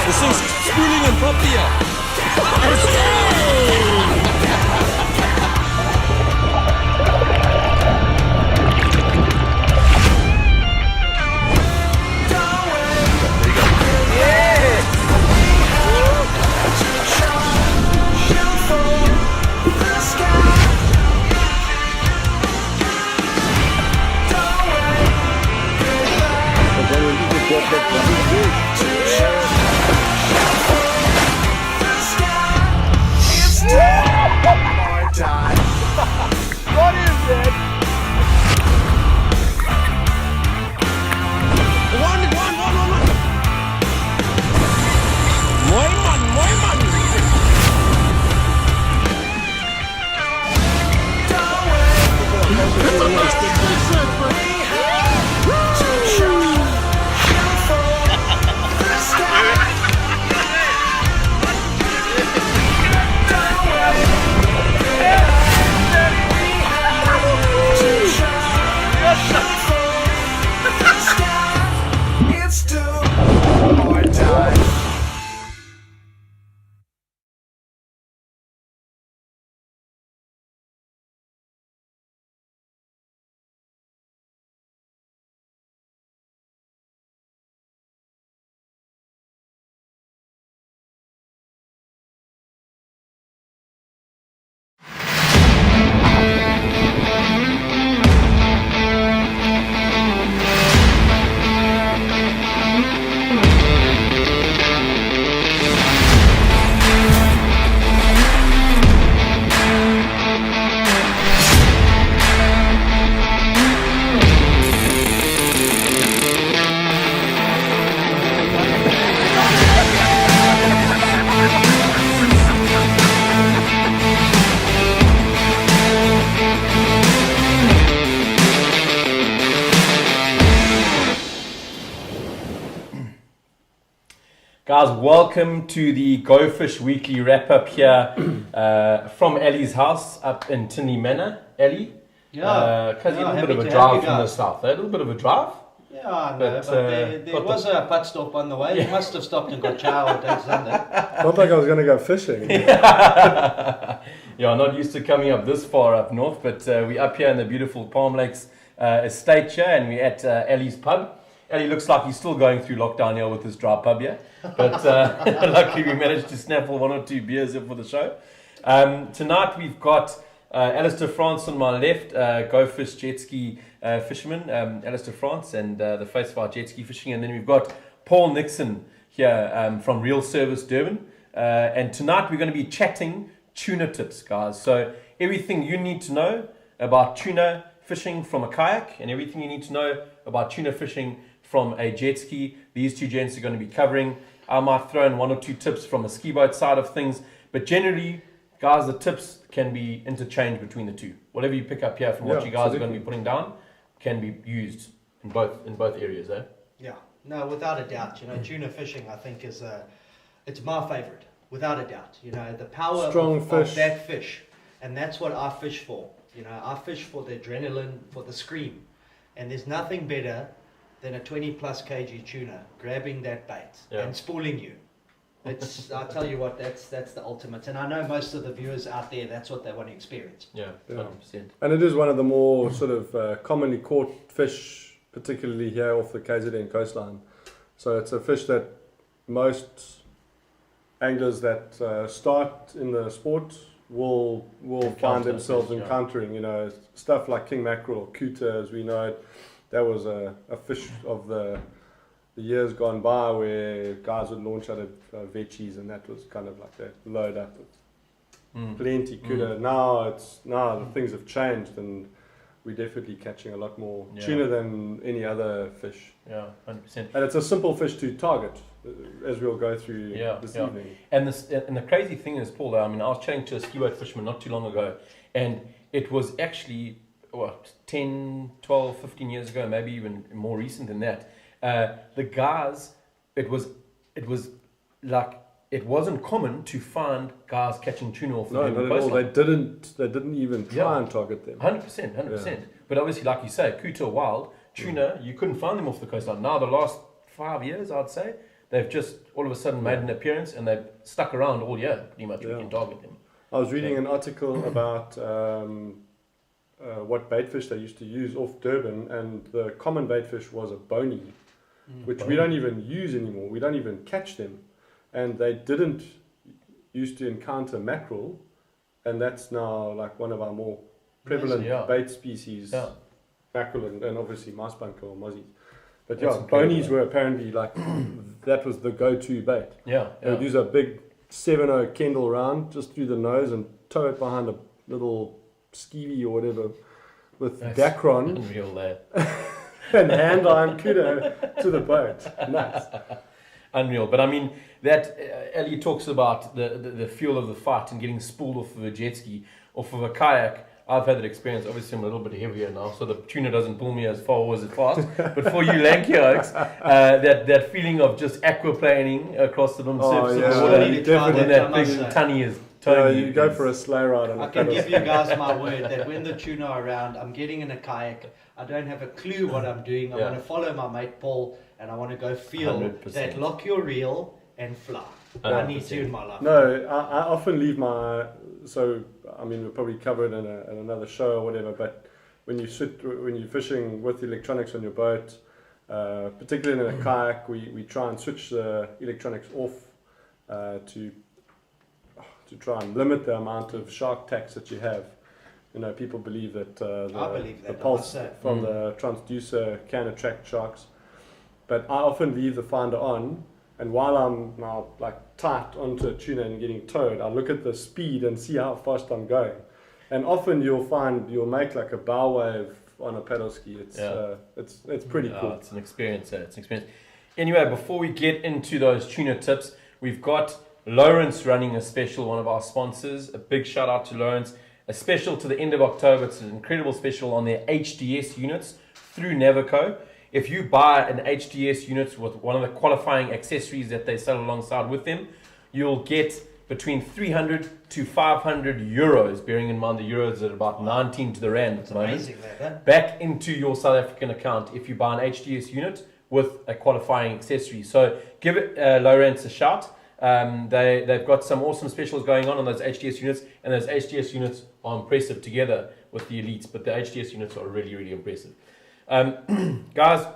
This thing's spooling and properly here. Guys, welcome to the Go Fish Weekly wrap-up here from Ellie's house up in Tinley Manor. Ellie? Yeah. Because a little bit of a drive from the south, a little bit of a drive. Yeah, I know, but there was a pit stop on the way. You must have stopped and got chow or done something. Felt like I was going to go fishing. Yeah, not used to coming up this far up north, but we're up here in the beautiful Palm Lakes estate here, and we're at Ellie's pub. Ellie looks like he's still going through lockdown here with this dry pub here, but luckily we managed to snaffle one or two beers here for the show. Tonight we've got Alistair France on my left, Go Fish jet ski fisherman, Alistair France, and the face of our jet ski fishing, and then we've got Paul Nixon here from Real Service Durban, and tonight we're going to be chatting tuna tips, guys. So everything you need to know about tuna fishing from a kayak, and everything you need to know about tuna fishing from a jet ski, these two gents are going to be covering. I might throw in one or two tips from a ski boat side of things, but generally, guys, the tips can be interchanged between the two. Whatever you pick up here from what you guys are going to be putting down can be used in both areas, eh? Yeah, no, without a doubt. You know, tuna fishing, I think, it's my favorite, without a doubt. You know, the power of that fish, and that's what I fish for. You know, I fish for the adrenaline, for the scream, and there's nothing better than a 20 plus kg tuna grabbing that bait and spooling you. It's, I tell you what, that's the ultimate. And I know most of the viewers out there, that's what they want to experience. Yeah, 100%. And it is one of the more sort of commonly caught fish, particularly here off the KZN coastline. So it's a fish that most anglers that start in the sport will find themselves encountering. You know, stuff like king mackerel, kuta as we know it. That was a fish of the years gone by where guys would launch out of veggies, and that was kind of like that load up with plenty kuta. Now the things have changed, and we're definitely catching a lot more Yeah. tuna than any other fish. Yeah, 100%. And it's a simple fish to target, as we'll go through this evening. And the crazy thing is, Paul, I mean, I was chatting to a skiboat fisherman not too long ago, and it was actually, 10, 12, 15 years ago, maybe even more recent than that. The guys, it was like, it wasn't common to find guys catching tuna off the No, not at all. coastline. They didn't even try and target them. 100%. Yeah. But obviously, like you say, Kuta wild, tuna, you couldn't find them off the coastline. Now, the last 5 years, I'd say, they've just all of a sudden made an appearance and they've stuck around all year, pretty much. We can target them. I was reading an article about what baitfish they used to use off Durban, and the common baitfish was a bony, which we don't even use anymore. We don't even catch them. And they didn't used to encounter mackerel, and that's now like one of our more prevalent bait species, mackerel and obviously mousebunker or mozzies. But bonies were apparently like, that was the go-to bait. They would use a big 7/0 Kendall round just through the nose and tow it behind a little skeevy or whatever with Dacron. Unreal there. And hand iron Kuta to the boat. Nice. Unreal. But I mean, that Ellie talks about the fuel of the fight and getting spooled off of a jet ski, off of a kayak. I've had that experience. Obviously, I'm a little bit heavier now, so the tuna doesn't pull me as far or as fast. But for you lanky oaks, that feeling of just aquaplaning across the surface of the water, when that big tunny is towing you go for a sleigh ride. I can give you guys my word that when the tuna are around, I'm getting in a kayak. I don't have a clue what I'm doing. I want to follow my mate Paul, and I want to go feel 100%. that lock your reel and fly. 100%. I need to in my life. No, I often leave my. So I mean, we'll probably cover it in another show or whatever. But when you're fishing with electronics on your boat, particularly in a kayak, we try and switch the electronics off to try and limit the amount of shark tacks that you have. You know, people believe that the pulse from the transducer can attract sharks. But I often leave the finder on, and while I'm now like tight onto a tuna and getting towed, I look at the speed and see how fast I'm going. And often you'll make like a bow wave on a paddle ski. It's pretty cool. It's an experience. Anyway, before we get into those tuna tips, we've got Lawrence running a special, one of our sponsors. A big shout out to Lawrence. A special to the end of October. It's an incredible special on their HDS units through Navico. If you buy an HDS unit with one of the qualifying accessories that they sell alongside with them, you'll get between 300 to 500 euros, bearing in mind the euros are about 19 to the rand at the moment, amazing, that. back into your South African account if you buy an HDS unit with a qualifying accessory. So give it Lawrence a shout. They've got some awesome specials going on those HDS units, and those HDS units are impressive together with the elites, but the HDS units are really, really impressive. Guys,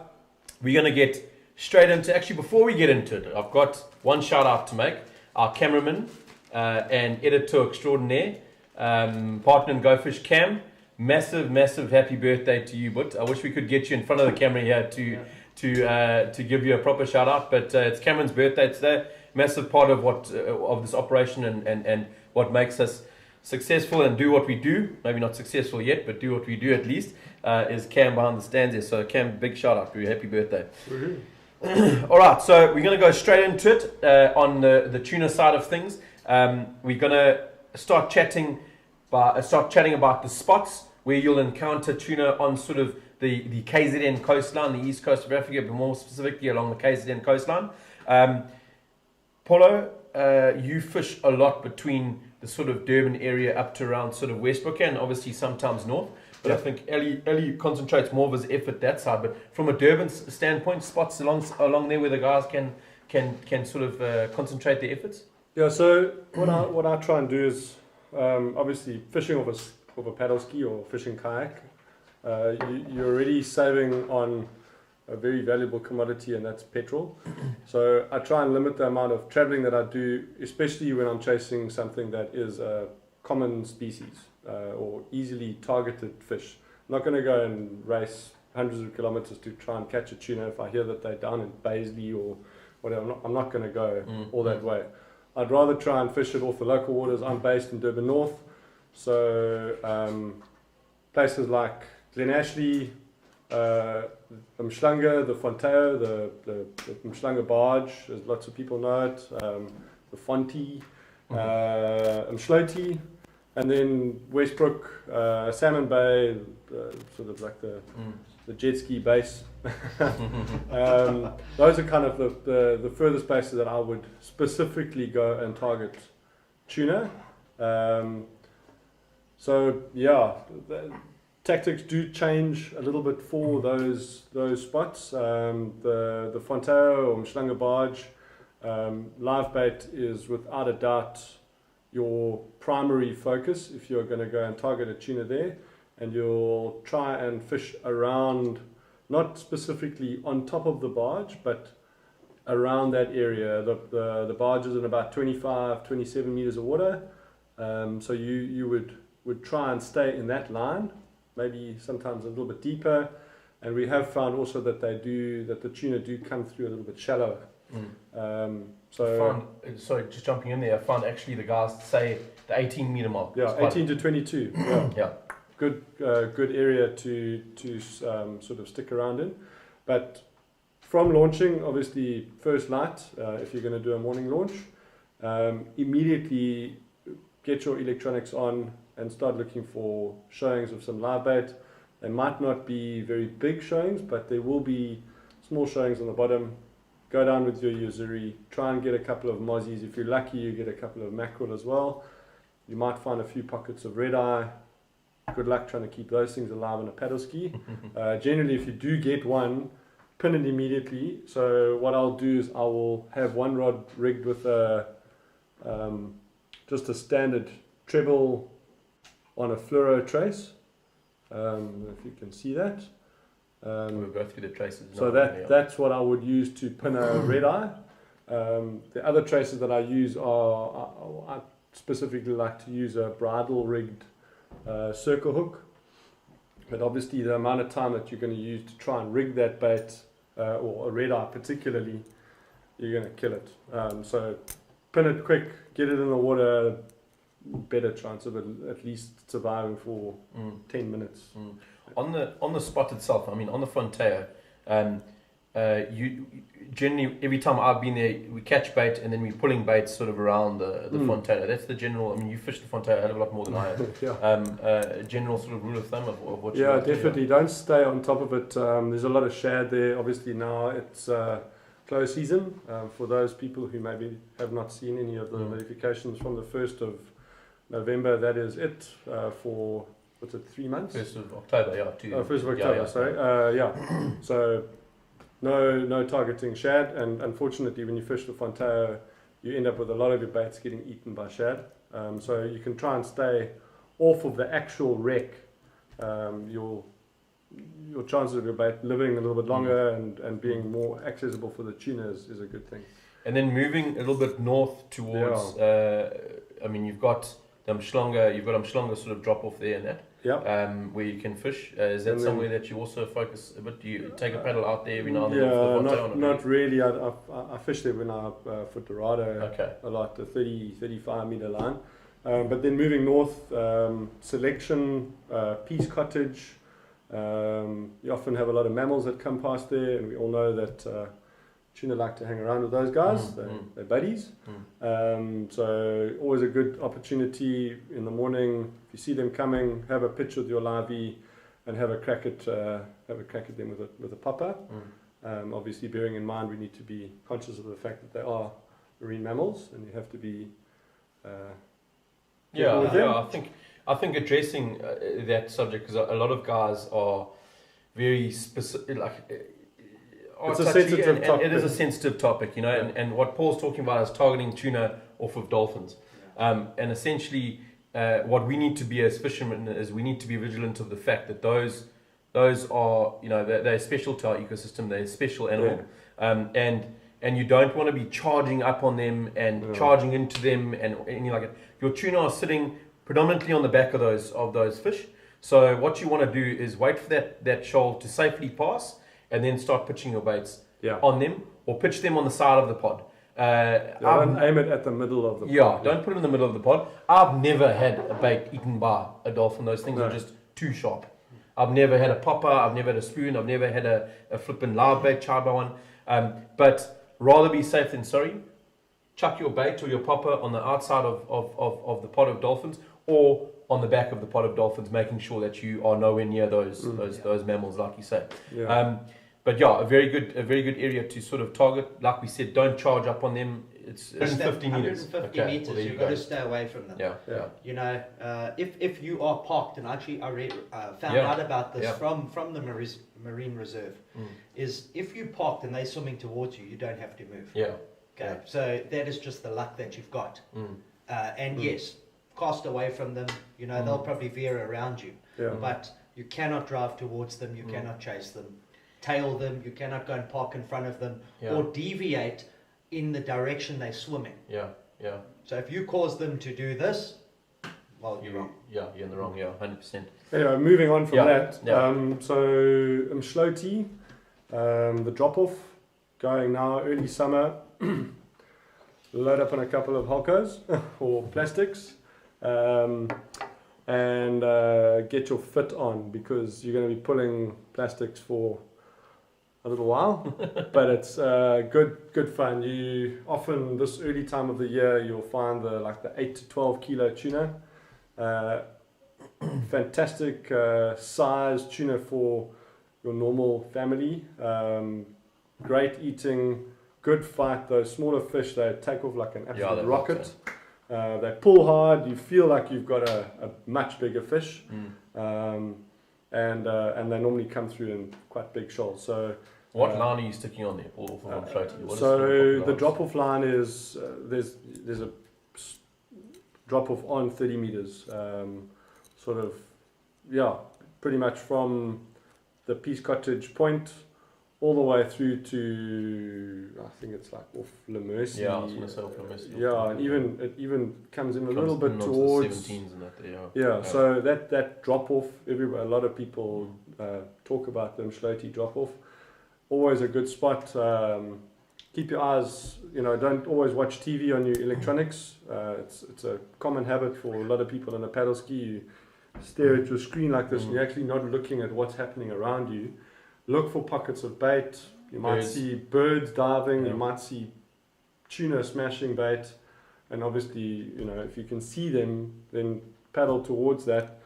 we're going to get straight into, actually before we get into it, I've got one shout out to make. Our cameraman and editor extraordinaire, partner in Go Fish Cam, massive happy birthday to you, but I wish we could get you in front of the camera here to give you a proper shout out, but it's Cameron's birthday today. Massive part of of this operation and what makes us successful and do what we do, maybe not successful yet, but do what we do at least, is Cam behind the stands here. So Cam, big shout out to you, happy birthday. Alright, so we're going to go straight into it on the tuna side of things. We're going to start chatting about the spots where you'll encounter tuna on sort of the KZN coastline, the east coast of Africa, but more specifically along the KZN coastline. Paulo, you fish a lot between the sort of Durban area up to around sort of Westbrook and obviously sometimes north. But I think Ellie concentrates more of his effort that side. But from a Durban standpoint, spots along there where the guys can sort of concentrate their efforts. Yeah. So what I try and do is obviously fishing off a paddle ski or fishing kayak. You're already saving on a very valuable commodity, and that's petrol. So I try and limit the amount of traveling that I do, especially when I'm chasing something that is a common species or easily targeted fish. I'm not going to go and race hundreds of kilometers to try and catch a tuna if I hear that they're down in Paisley or whatever. I'm not going to go all that way. I'd rather try and fish it off the local waters. I'm based in Durban North, so places like Glen Ashley, the Mschlange, the Fonteo, the Mschlange barge, as lots of people know it, the Fonty, Mschloti, and then Westbrook, Salmon Bay, sort of like the jet ski base. Those are kind of the furthest bases that I would specifically go and target tuna. So yeah, the tactics do change a little bit for those spots. The Fonteo or Mschlange barge, live bait is without a doubt your primary focus if you're going to go and target a tuna there, and you'll try and fish around, not specifically on top of the barge, but around that area. The barge is in about 27 meters of water, so you would try and stay in that line, maybe sometimes a little bit deeper, and we have found also that the tuna do come through a little bit shallower. Sorry, just jumping in there, I found actually the guys say the 18 meter mark. Yeah, 18 to 22. Yeah. Good area to sort of stick around in. But from launching, obviously first light, if you're going to do a morning launch, immediately get your electronics on and start looking for showings of some live bait. They might not be very big showings, but there will be small showings on the bottom. Go down with your Yuzuri, try and get a couple of mozzies. If you're lucky, you get a couple of mackerel as well. You might find a few pockets of red eye. Good luck trying to keep those things alive on a paddle ski. Generally, if you do get one, pin it immediately. So what I'll do is I will have one rod rigged with just a standard treble on a fluoro trace. If you can see that. We'll go through the traces. So that's what I would use to pin a red eye. The other traces that I use I specifically like to use a bridle rigged circle hook. But obviously the amount of time that you're going to use to try and rig that bait, or a red eye particularly, you're going to kill it. So pin it quick, get it in the water, better chance of it at least surviving for 10 minutes. On the spot itself, I mean, on the Fonteo, you generally, every time I've been there, we catch bait and then we're pulling baits sort of around the Fonteo. That's the general. I mean, you fish the Fonteo a hell of a lot more than I have. General sort of rule of thumb of what you like definitely. Don't stay on top of it. There's a lot of shad there. Obviously now it's close season. For those people who maybe have not seen any of the notifications from the 1st of November, that is it for. What's it, 3 months? 1st of October, yeah. 1st of October, sorry. So no targeting shad, and unfortunately when you fish the Fonteo, you end up with a lot of your baits getting eaten by shad. So you can try and stay off of the actual wreck. Your chances of your bait living a little bit longer and being more accessible for the tuna is a good thing. And then moving a little bit north towards, I mean, you've got a Mschlange sort of drop off there and that. Where you can fish. Is that somewhere that you also focus a bit? Do you take a paddle out there every now and then? Not really. I fish there when I foot Dorado a lot, the 35 meter line. But then moving north, Selection, Peace Cottage. You often have a lot of mammals that come past there, and we all know that tuna like to hang around with those guys. They're buddies. So always a good opportunity in the morning. If you see them coming, have a pitch with your livey and have a crack at them with a popper. Obviously, bearing in mind we need to be conscious of the fact that they are marine mammals, and you have to be. I think addressing that subject, because a lot of guys are very specific, it's a sensitive topic. It is a sensitive topic, you know, and what Paul's talking about is targeting tuna off of dolphins. And essentially, what we need to be as fishermen is we need to be vigilant of the fact that those are, you know, they're special to our ecosystem, they're a special animal. And you don't want to be charging up on them and charging into them and anything like it. Your tuna are sitting predominantly on the back of those fish. So what you want to do is wait for that shoal to safely pass, and then start pitching your baits on them, or pitch them on the side of the pod. Don't aim it at the middle of the pod. Yeah, don't put it in the middle of the pod. I've never had a bait eaten by a dolphin. Those things are just too sharp. I've never had a popper, I've never had a spoon, I've never had a flippin' live bait chaba one. But rather be safe than sorry. Chuck your bait or your popper on the outside of the pod of dolphins, or on the back of the pod of dolphins, making sure that you are nowhere near those mammals, like you say. Yeah. But yeah, a very good area to sort of target. Like we said, don't charge up on them. It's 150 meters. 150 meters. Well, You've got to stay away from them. Yeah. You know, if you are parked, and actually I found out about this from the Marine Reserve, is if you parked and they're swimming towards you, you don't have to move. Yeah. Okay. So that is just the luck that you've got. And yes, cast away from them. You know, they'll probably veer around you. Yeah. But you cannot drive towards them. You cannot chase them. Tail them. You cannot go and park in front of them or deviate in the direction they're swimming. Yeah. So if you cause them to do this, well, you're wrong. Yeah, you're in the wrong. Yeah, 100%. Anyway, moving on from that. Yeah. So Mshloti, the drop off going now early summer. Load up on a couple of holcos or plastics, and get your fit on, because you're going to be pulling plastics for a little while, but it's good fun. You often, this early time of the year, you'll find the 8 to 12 kilo tuna, fantastic size tuna for your normal family, great eating, good fight. Those smaller fish, they take off like an absolute rocket. They pull hard. You feel like you've got a much bigger fish, and they normally come through in quite big shoals. So what line are you sticking on there? So the drop-off line is there's a drop-off on 30 meters, pretty much from the Peace Cottage point all the way through to, I think it's like off Le Mercy. Yeah, I was going to say off Le Mercy. Yeah, and it even comes in a little bit towards 17s and that. Yeah. So that drop off, a lot of people talk about the Mshloti drop off. Always a good spot. Keep your eyes, don't always watch TV on your electronics. It's a common habit for a lot of people on a paddle ski. You stare at your screen like this and you're actually not looking at what's happening around you. Look for pockets of bait. You might see birds diving. You might see tuna smashing bait. And obviously, if you can see them, then paddle towards that.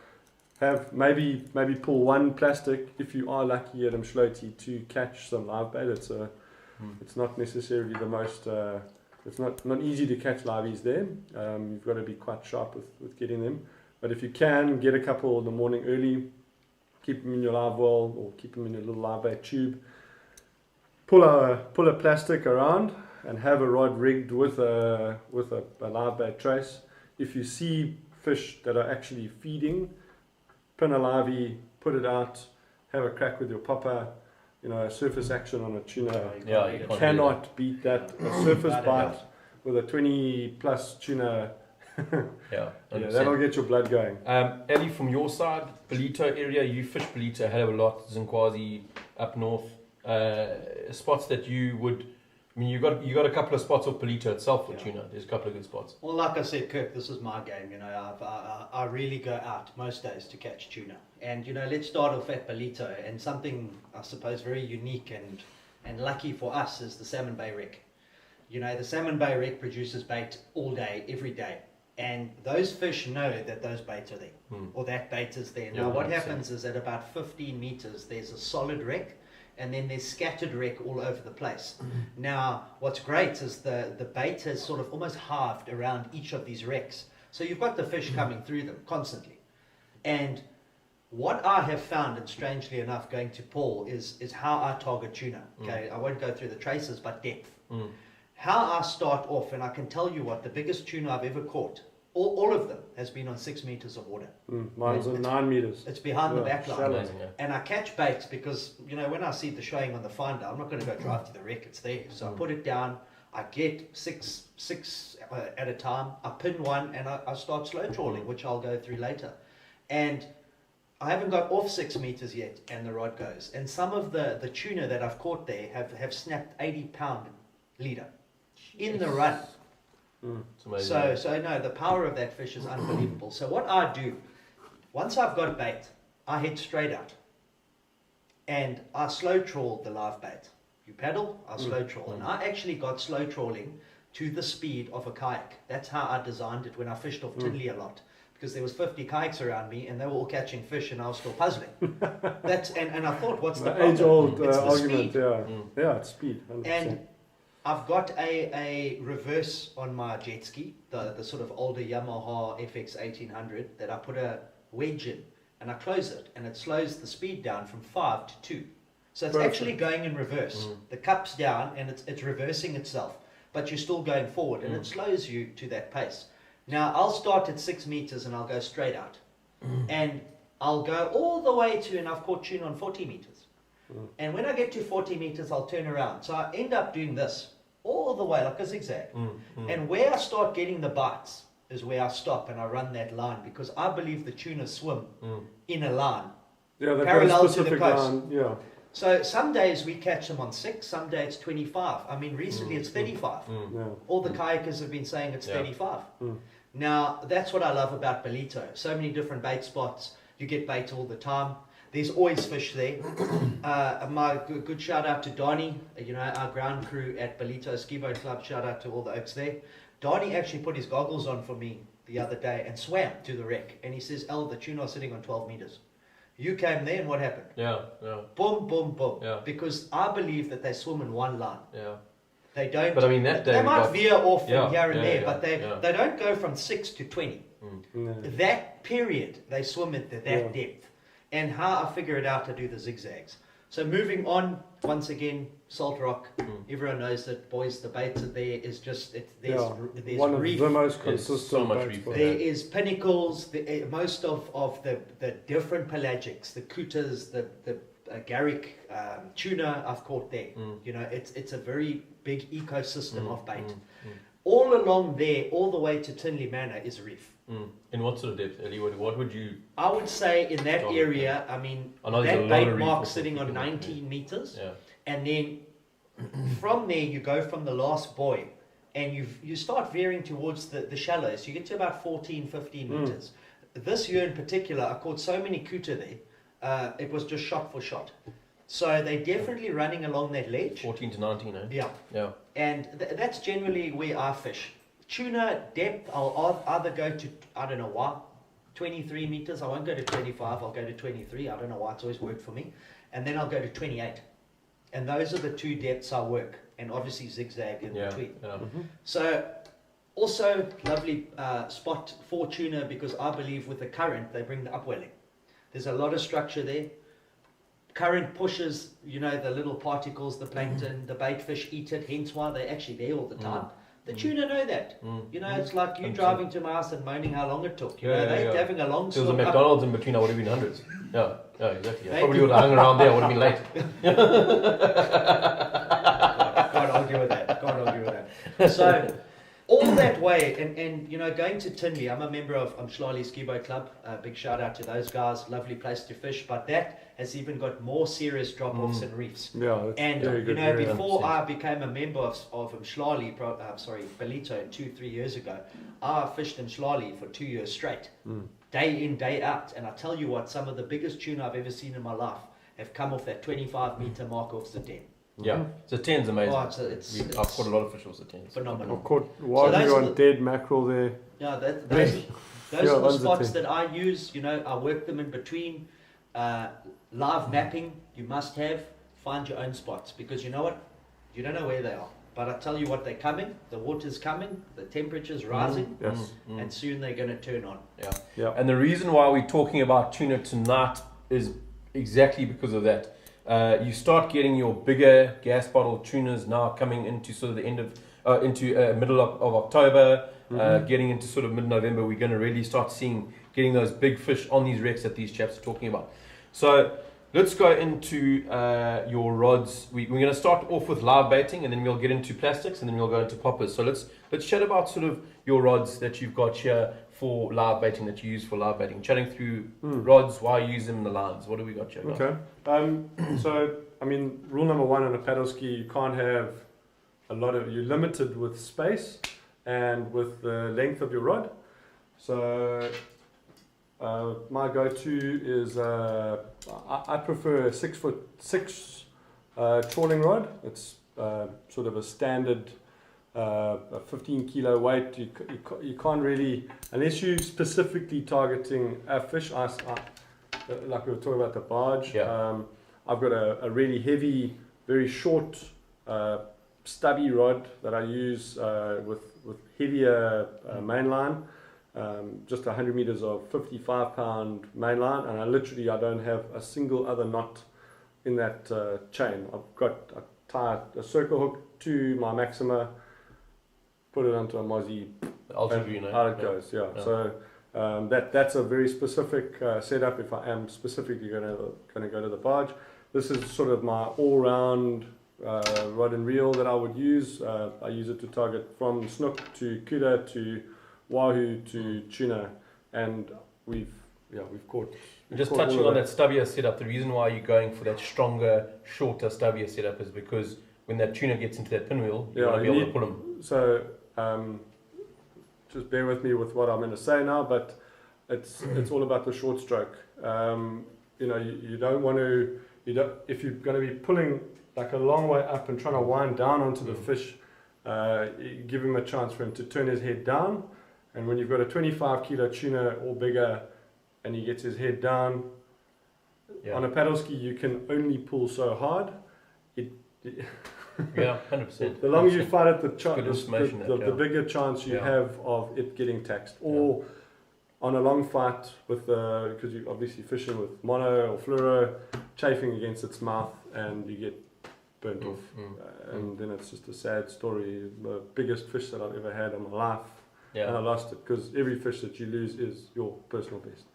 Have maybe pull one plastic if you are lucky at Mshloti to catch some live bait. It's not necessarily the most. It's not easy to catch liveys there. You've got to be quite sharp with getting them. But if you can get a couple in the morning early, keep them in your live well or keep them in a little live bait tube. Pull a plastic around and have a rod rigged with a live bait trace. If you see fish that are actually feeding, pin a livey, put it out, have a crack with your popper. Surface action on a tuna. You cannot beat that. A surface bite with a 20 plus tuna. That'll get your blood going. Ellie, from your side, Bolito area, you fish Bolito a hell of a lot, Zinkwazi, up north. Spots that you would, you got a couple of spots off Bolito itself for tuna. There's a couple of good spots. Well, like I said, Kirk, this is my game. I really go out most days to catch tuna. And let's start off at Bolito, and something I suppose very unique and lucky for us is the Salmon Bay Wreck. The Salmon Bay Wreck produces bait all day, every day. And those fish know that those baits are there, or that bait is there. Now, what happens is at about 15 meters, there's a solid wreck, and then there's scattered wreck all over the place. Now, what's great is the bait has sort of almost halved around each of these wrecks. So you've got the fish coming through them constantly. And what I have found, and strangely enough, going to Paul, is how I target tuna. Okay, I won't go through the traces, but depth. How I start off, and I can tell you what, the biggest tuna I've ever caught, all of them, has been on 6 meters of water. Mine's on 9 meters. It's behind the back line. Amazing, And I catch baits because, when I see the showing on the finder, I'm not going to go drive to the wreck, it's there. So I put it down, I get six at a time, I pin one, and I start slow trawling, which I'll go through later. And I haven't got off 6 meters yet, and the rod goes. And some of the tuna that I've caught there have snapped 80-pound leader in the run. It's amazing. So no, the power of that fish is unbelievable. So what I do, once I've got bait, I head straight out. and I slow trawl the live bait. You paddle, I slow trawl. And I actually got slow trawling to the speed of a kayak. That's how I designed it when I fished off Tinley a lot. Because there was 50 kayaks around me and they were all catching fish and I was still puzzling. And I thought, what's the problem? Age-old It's the argument, speed. yeah, it's speed. 100%. And I've got a reverse on my jet ski, the sort of older Yamaha FX 1800 that I put a wedge in and I close it and it slows the speed down from 5 to 2. So it's Perfect. actually going in reverse. The cup's down and it's reversing itself, but you're still going forward and it slows you to that pace. Now I'll start at 6 meters and I'll go straight out. And I'll go all the way to, and I've caught tuna on 40 meters. And when I get to 40 meters, I'll turn around. So I end up doing this all the way like a zigzag. And where I start getting the bites is where I stop and I run that line because I believe the tuna swim in a line. Yeah, they've parallel got a to the specific coast. line. Yeah. So some days we catch them on 6, some days it's 25. I mean, recently it's 35. Yeah. All the kayakers have been saying it's 35. Mm. Now, that's what I love about Bolito. So many different bait spots. You get bait all the time. There's always fish there. My good shout out to Donnie, our ground crew at Bolito Ski Boat Club. Shout out to all the oaks there. Donnie actually put his goggles on for me the other day and swam to the wreck. And he says, the tuna are sitting on 12 meters. You came there and what happened? Yeah. Boom, boom, boom. Yeah. Because I believe that they swim in one line. Yeah. They don't. But I mean, that day they we might got- veer off Yeah, from here and yeah, there, yeah, but yeah. they don't go from 6 to 20. Yeah. That period, they swim at that Yeah. depth. And how I figure it out to do the zigzags. So moving on, once again, Salt Rock. Everyone knows that, boys, the bait there is just, there's One of reef. the most There's consistent so much baits reef for there. There is pinnacles, most of the different pelagics, the kutas, the Garrick tuna I've caught there. It's a very big ecosystem of bait. All along there, all the way to Tinley Manor is reef. In what sort of depth, Ellie? What would you... I would say in that Solid, area, I mean, I know there's a that lot bait of reef mark also sitting on picking up, 19 meters. Yeah. And then from there, you go from the last buoy and you start veering towards the shallows. You get to about 14, 15 meters. This year in particular, I caught so many kuta there, it was just shot for shot. So they're definitely running along that ledge. 14 to 19, eh? Yeah. Yeah. And that's generally where I fish. Tuna depth, I'll either go to, I don't know why, 23 meters. I won't go to 25, I'll go to 23. I don't know why, it's always worked for me. And then I'll go to 28. And those are the two depths I work. And obviously zigzag in between. Yeah. So, also lovely spot for tuna because I believe with the current, they bring the upwelling. There's a lot of structure there. Current pushes, the little particles, the plankton, the bait fish eat it, hence why they're actually there all the time. The tuna know that. It's like you 100%. driving to my house and moaning how long it took. Yeah, They're having a long If there was a swim up. McDonald's in between, I would have been hundreds. Yeah, exactly. I Thank probably you. would have hung around there, I would have been late. Can't argue with that. So, all that way, and going to Tinley, I'm a member of Umhlali Ski Boat Club. Big shout out to those guys. Lovely place to fish, but that has even got more serious drop-offs and reefs. Yeah, that's And very good area. before I became a member of Umhlali, Bolito 2-3 years ago, I fished Umhlali for 2 years straight, day in, day out. And I tell you what, some of the biggest tuna I've ever seen in my life have come off that 25-meter mark off the 10. Yeah, so 10's amazing. Oh, it's I've caught a lot of fish off the 10s. phenomenal. I've caught wildly those are on the- dead mackerel there. Yeah, those Yeah, are the one's a spots 10. that I use. I work them in between. Live mapping, you must have. Find your own spots because you know what? You don't know where they are. But I tell you what, they're coming. The water's coming. The temperature's rising. Yes. And soon they're going to turn on. Yeah. And the reason why we're talking about tuna tonight is exactly because of that. You start getting your bigger gas bottle tunas now coming into sort of the end of, middle of October, getting into sort of mid-November. We're going to really start getting those big fish on these wrecks that these chaps are talking about. So let's go into your rods. We're going to start off with live baiting, and then we'll get into plastics, and then we'll go into poppers. So let's chat about sort of your rods that you've got here for live baiting, that you use for live baiting. Chatting through rods, why you use them, the lines. What do we got here? guys? Okay. So, I mean, rule number one on a paddle ski, you can't have you're limited with space and with the length of your rod. So, My go-to is I prefer a 6'6" trawling rod. It's sort of a standard a 15 kilo weight. You can't really, unless you're specifically targeting a fish. Like we were talking about the barge. Yeah. I've got a really heavy, very short, stubby rod that I use with heavier mainline. Just 100 meters of 55-pound mainline, and I don't have a single other knot in that chain. I tie a circle hook to my Maxima, put it onto a mozzie, and out it goes. Yeah. So that's a very specific setup. If I am specifically going to go to the barge, this is sort of my all-round rod and reel that I would use. I use it to target from snook to kuda to wahoo to tuna, and we've caught. Just touching on that stubbier setup, the reason why you're going for that stronger, shorter, stubbier setup is because when that tuna gets into that pinwheel, you want to be able to pull them. So just bear with me with what I'm going to say now, but it's all about the short stroke. You don't want to. If you're going to be pulling like a long way up and trying to wind down onto the fish, you give him a chance for him to turn his head down. And when you've got a 25 kilo tuna or bigger, and he gets his head down, on a paddle ski you can only pull so hard. Yeah, 100%. The longer you fight it, the bigger chance you have of it getting taxed. Or on a long fight with because you're obviously fishing with mono or fluoro, chafing against its mouth, and you get burnt off. And then it's just a sad story. The biggest fish that I've ever had in my life, and I lost it, because every fish that you lose is your personal best.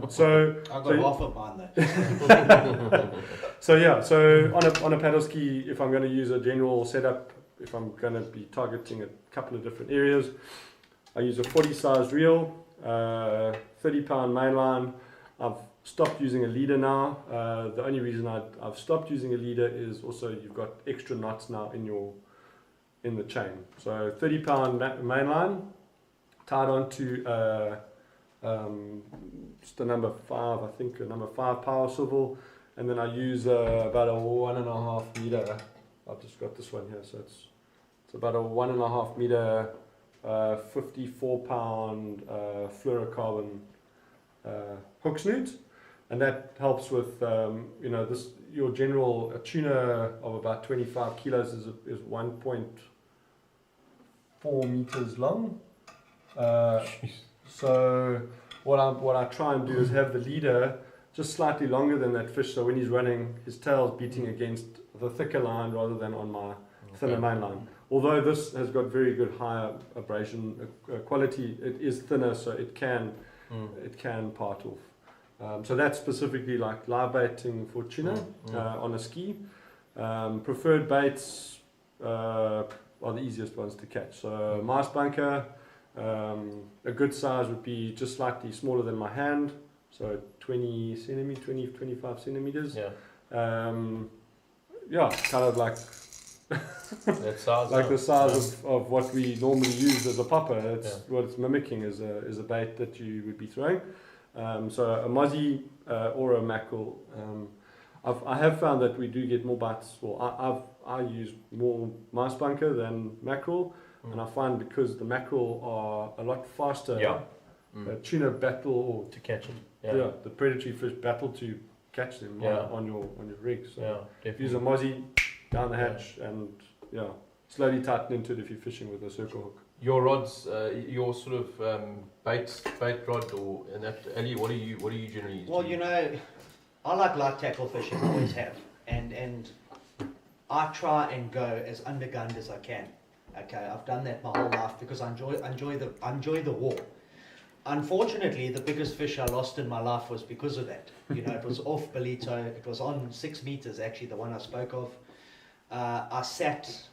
So I've got half of mine though. So on a paddle ski, if I'm going to use a general setup, if I'm going to be targeting a couple of different areas, I use a 40 size reel, 30-pound mainline. I've stopped using a leader now. The only reason I've stopped using a leader is also you've got extra knots now in the chain. So 30-pound mainline tied onto just a number 5, I think a number 5 power swivel, and then I use about a 1.5 meter. I've just got this one here, so it's about a 1.5 meter 54-pound fluorocarbon hook snoot, and that helps with this. Your general tuna of about 25 kilos is 1.4 meters long. So what I try and do is have the leader just slightly longer than that fish, so when he's running, his tail's beating against the thicker line rather than on my thinner main line. Although this has got very good higher abrasion quality, it is thinner, so it can part off. So that's specifically like live baiting for tuna on a ski. Preferred baits are the easiest ones to catch. So mice bunker, a good size would be just slightly smaller than my hand, so 25 centimeters. Kind of like that size, like the size of what we normally use as a popper. What it's mimicking is a bait that you would be throwing. So a mozzie or a mackerel. I have found that we do get more bites. Well, I use more mice bunker than mackerel, and I find because the mackerel are a lot faster. Tuna battle to catch them. The predatory fish battle to catch them on your rig. So use a mozzie down the hatch and slowly tighten into it if you're fishing with a circle hook. Your rods, your sort of bait rod, or and that, Ali, what do you generally use? Well, I like light tackle fishing, always have, and I try and go as undergunned as I can. Okay, I've done that my whole life because I enjoy the war. Unfortunately, the biggest fish I lost in my life was because of that. It was off Bolito. It was on 6 meters, actually, the one I spoke of. I sat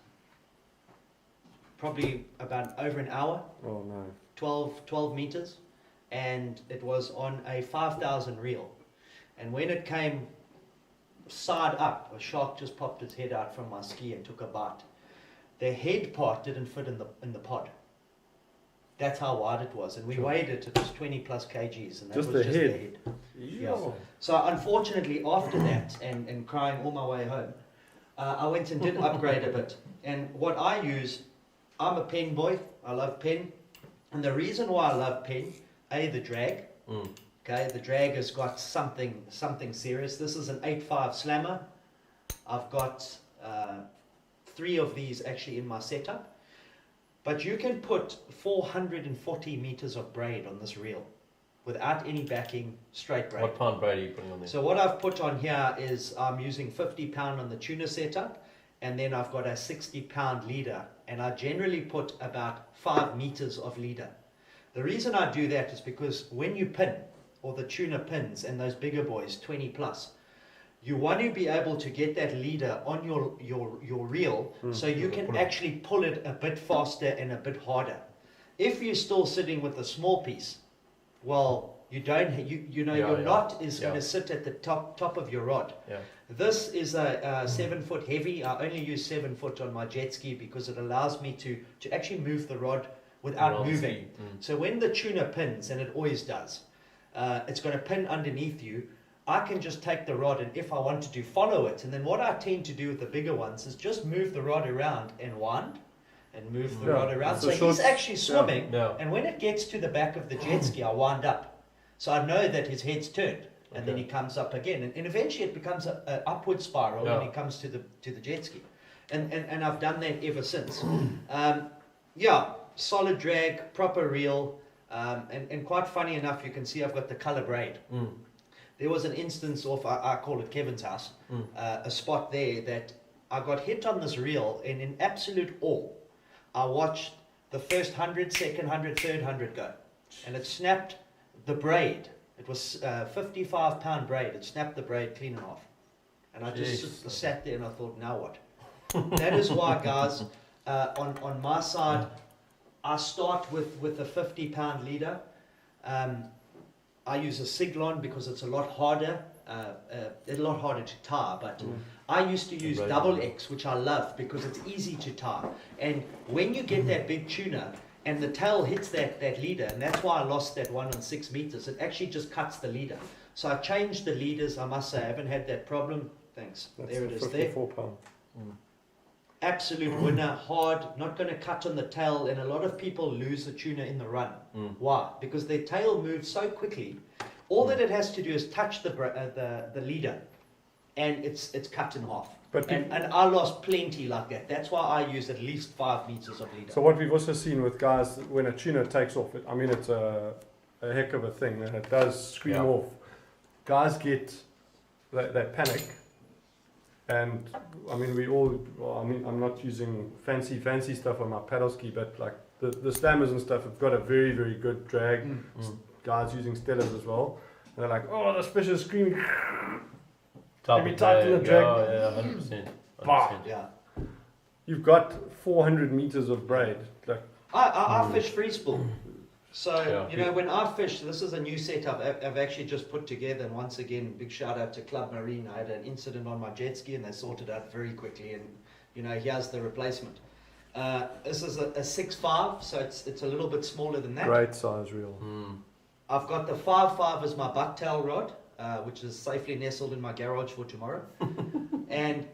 probably about over an hour. Oh no. 12 meters, and it was on a 5,000 reel. And when it came side up, a shark just popped its head out from my ski and took a bite. The head part didn't fit in the pod. That's how wide it was. And we weighed it, it was 20 plus kgs. And that Just was the just head. the head. Yeah. So unfortunately, after that, and crying all my way home, I went and did upgrade a bit. And what I use, I'm a pen boy. I love pen. And the reason why I love pen, the drag. Okay, the drag has got something serious. This is an 8.5 slammer. I've got 3 of these actually in my setup. But you can put 440 meters of braid on this reel without any backing, straight braid. What pound braid are you putting on there? So what I've put on here is I'm using 50 pound on the tuna setup, and then I've got a 60 pound leader, and I generally put about 5 meters of leader. The reason I do that is because when you pin, or the tuna pins, and those bigger boys, 20 plus, you want to be able to get that leader on your reel so you can actually pull it a bit faster and a bit harder. If you're still sitting with a small piece, well, you don't, your knot is going to sit at the top of your rod. Yeah. This is a 7 foot heavy. I only use 7 foot on my jet ski because it allows me to actually move the rod without moving. So when the tuna pins, and it always does, it's going to pin underneath you. I can just take the rod, and if I want to follow it, and then what I tend to do with the bigger ones is just move the rod around and wind, and move the rod around. So he's actually swimming, and when it gets to the back of the jet ski, I wind up. So I know that his head's turned, and then he comes up again, and eventually it becomes an upward spiral when he comes to the jet ski, and I've done that ever since. Solid drag, proper reel, and quite funny enough, you can see I've got the color braid. There was an instance of, I call it Kevin's house, a spot there that I got hit on this reel, and in absolute awe, I watched the first 100, second 100, third 100 go, and it snapped the braid. It was 55 pound braid. It snapped the braid clean and off. And I just sat there and I thought, now what? That is why, guys, on my side, I start with a 50 pound leader. I use a Siglon because it's a lot harder to tie, but I used to use double X, which I love because it's easy to tie. And when you get that big tuna and the tail hits that leader, and that's why I lost that one on 6 meters, it actually just cuts the leader. So I changed the leaders. I must say I haven't had that problem. Thanks. That's there it is. 54 pound. Absolute winner, hard, not going to cut on the tail, and a lot of people lose the tuna in the run. Why? Because their tail moves so quickly. All that it has to do is touch the leader, and it's cut in half. And I lost plenty like that. That's why I use at least 5 meters of leader. So what we've also seen with guys, when a tuna takes off, it's a heck of a thing, and it does scream off. Guys get that panic. And I'm not using fancy stuff on my paddle ski, but like the slammers and stuff have got a very, very good drag. Guys using Stellas as well. And they're like, oh, the fish is screaming. Maybe tighten the drag. Yeah, 100%. 100%. Yeah. You've got 400 meters of braid. Like I fish free spool. So, when I fish, this is a new setup I've actually just put together, and once again, big shout out to Club Marine. I had an incident on my jet ski and they sorted out very quickly, and here's the replacement. This is a 6.5, so it's a little bit smaller than that. Great size reel. I've got the 5.5 as my Bucktail rod, which is safely nestled in my garage for tomorrow. And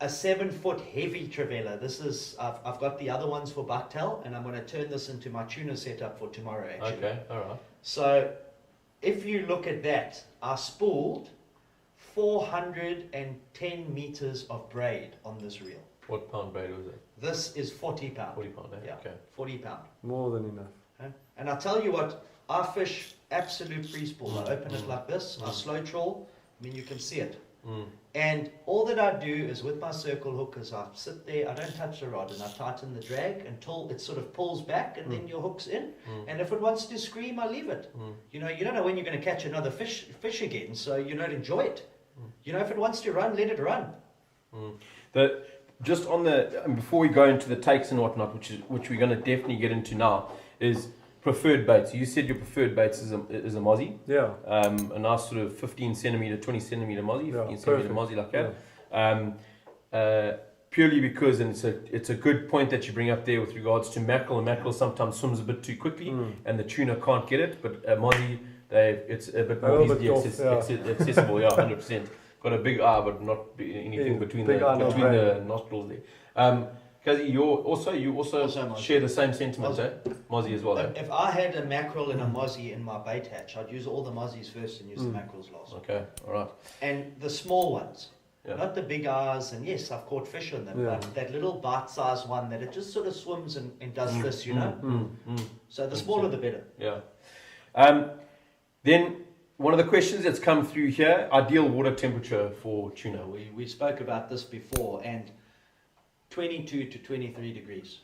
a 7 foot heavy trevella. This is, I've got the other ones for Bucktail, and I'm going to turn this into my tuna setup for tomorrow actually. Okay, alright. So if you look at that, I spooled 410 meters of braid on this reel. What pound braid was it? This is 40 pound. 40 pound, Yeah, okay. 40 pound. More than enough. Okay? And I tell you what, I fish absolute free spool. I open it like this, I slow trawl, you can see it. And all that I do is with my circle hook is I sit there, I don't touch the rod, and I tighten the drag until it sort of pulls back, and then your hook's in. And if it wants to scream, I leave it. You don't know when you're going to catch another fish again, so enjoy it. If it wants to run, let it run. Just on before we go into the takes and whatnot, which we're going to definitely get into now, is preferred baits. You said your preferred baits is a mozzie. Yeah. A nice sort of 15 centimeter, 20 centimeter mozzie, 15 centimeter mozzie like that. purely because, and it's a good point that you bring up there with regards to mackerel. And mackerel sometimes swims a bit too quickly, and the tuna can't get it. But mozzie, it's a bit more easily accessible. Yeah, 100%. Got a big eye, but not anything between the nostrils there. Kazi, you also share the same sentiment, eh? Mozzie as well. If I had a mackerel and a mozzie in my bait hatch, I'd use all the mozzies first and use the mackerels last. Okay, all right. And the small ones, not the big eyes. And yes, I've caught fish on them, but that little bite-sized one that it just sort of swims and does this, you know. So the smaller the better. Yeah. Then one of the questions that's come through here: ideal water temperature for tuna. We spoke about this before, and 22 to 23 degrees.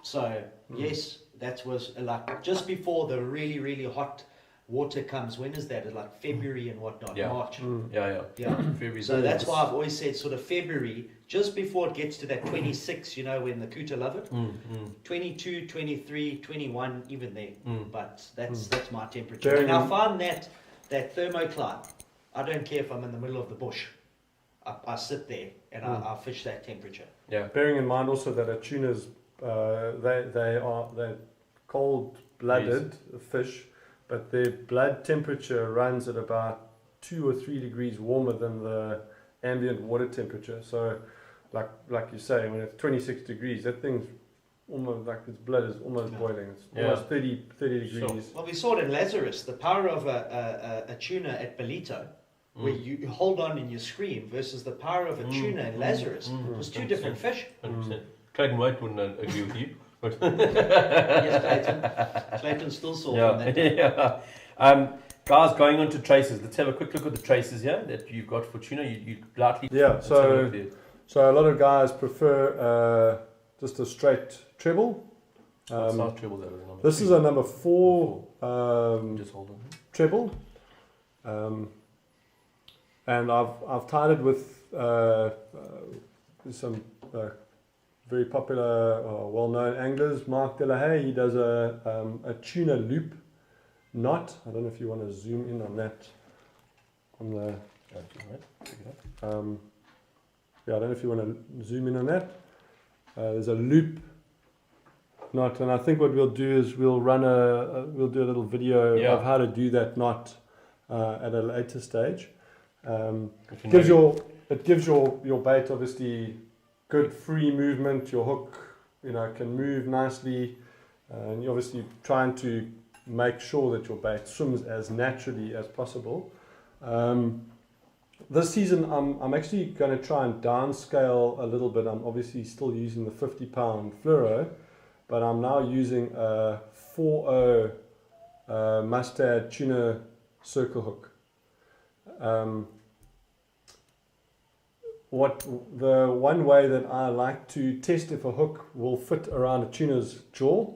So yes, that was like just before the really, really hot water comes. When is that? Like February and whatnot, March. Yeah. February. So that's why I've always said sort of February, just before it gets to that 26, you know, when the kuta love it. 22, 23, 21, even there. But that's my temperature. And I find that thermocline, I don't care if I'm in the middle of the bush. I sit there and I fish that temperature. Yeah. Bearing in mind also that a tuna's they're cold-blooded fish, but their blood temperature runs at about 2 or 3 degrees warmer than the ambient water temperature. So, like you say, when it's 26 degrees, that thing's almost like its blood is almost boiling. It's almost 30 degrees. Sure. Well, we saw it in Lazarus, the power of a tuna at Bolito, where you hold on and you scream, versus the power of a tuna in Lazarus. It was two different fish. 100%. Clayton White wouldn't agree with you. But Yes, Clayton. Clayton's still sore from that. Guys, going on to traces. Let's have a quick look at the traces here that you've got for tuna. You lightly. Yeah, so a lot of guys prefer just a straight treble. What treble that is? This is a number 4 just hold on. treble. And I've tied it with some very popular, well-known anglers. Mark Delahaye, he does a tuna loop knot. I don't know if you want to zoom in on that. On the I don't know if you want to zoom in on that. There's a loop knot, and I think what we'll do is we'll do a little video of how to do that knot at a later stage. It gives your bait obviously good free movement. Your hook, can move nicely, and you're obviously trying to make sure that your bait swims as naturally as possible. This season, I'm actually going to try and downscale a little bit. I'm obviously still using the 50-pound fluoro, but I'm now using a 4.0 mustard tuna circle hook. The one way that I like to test if a hook will fit around a tuna's jaw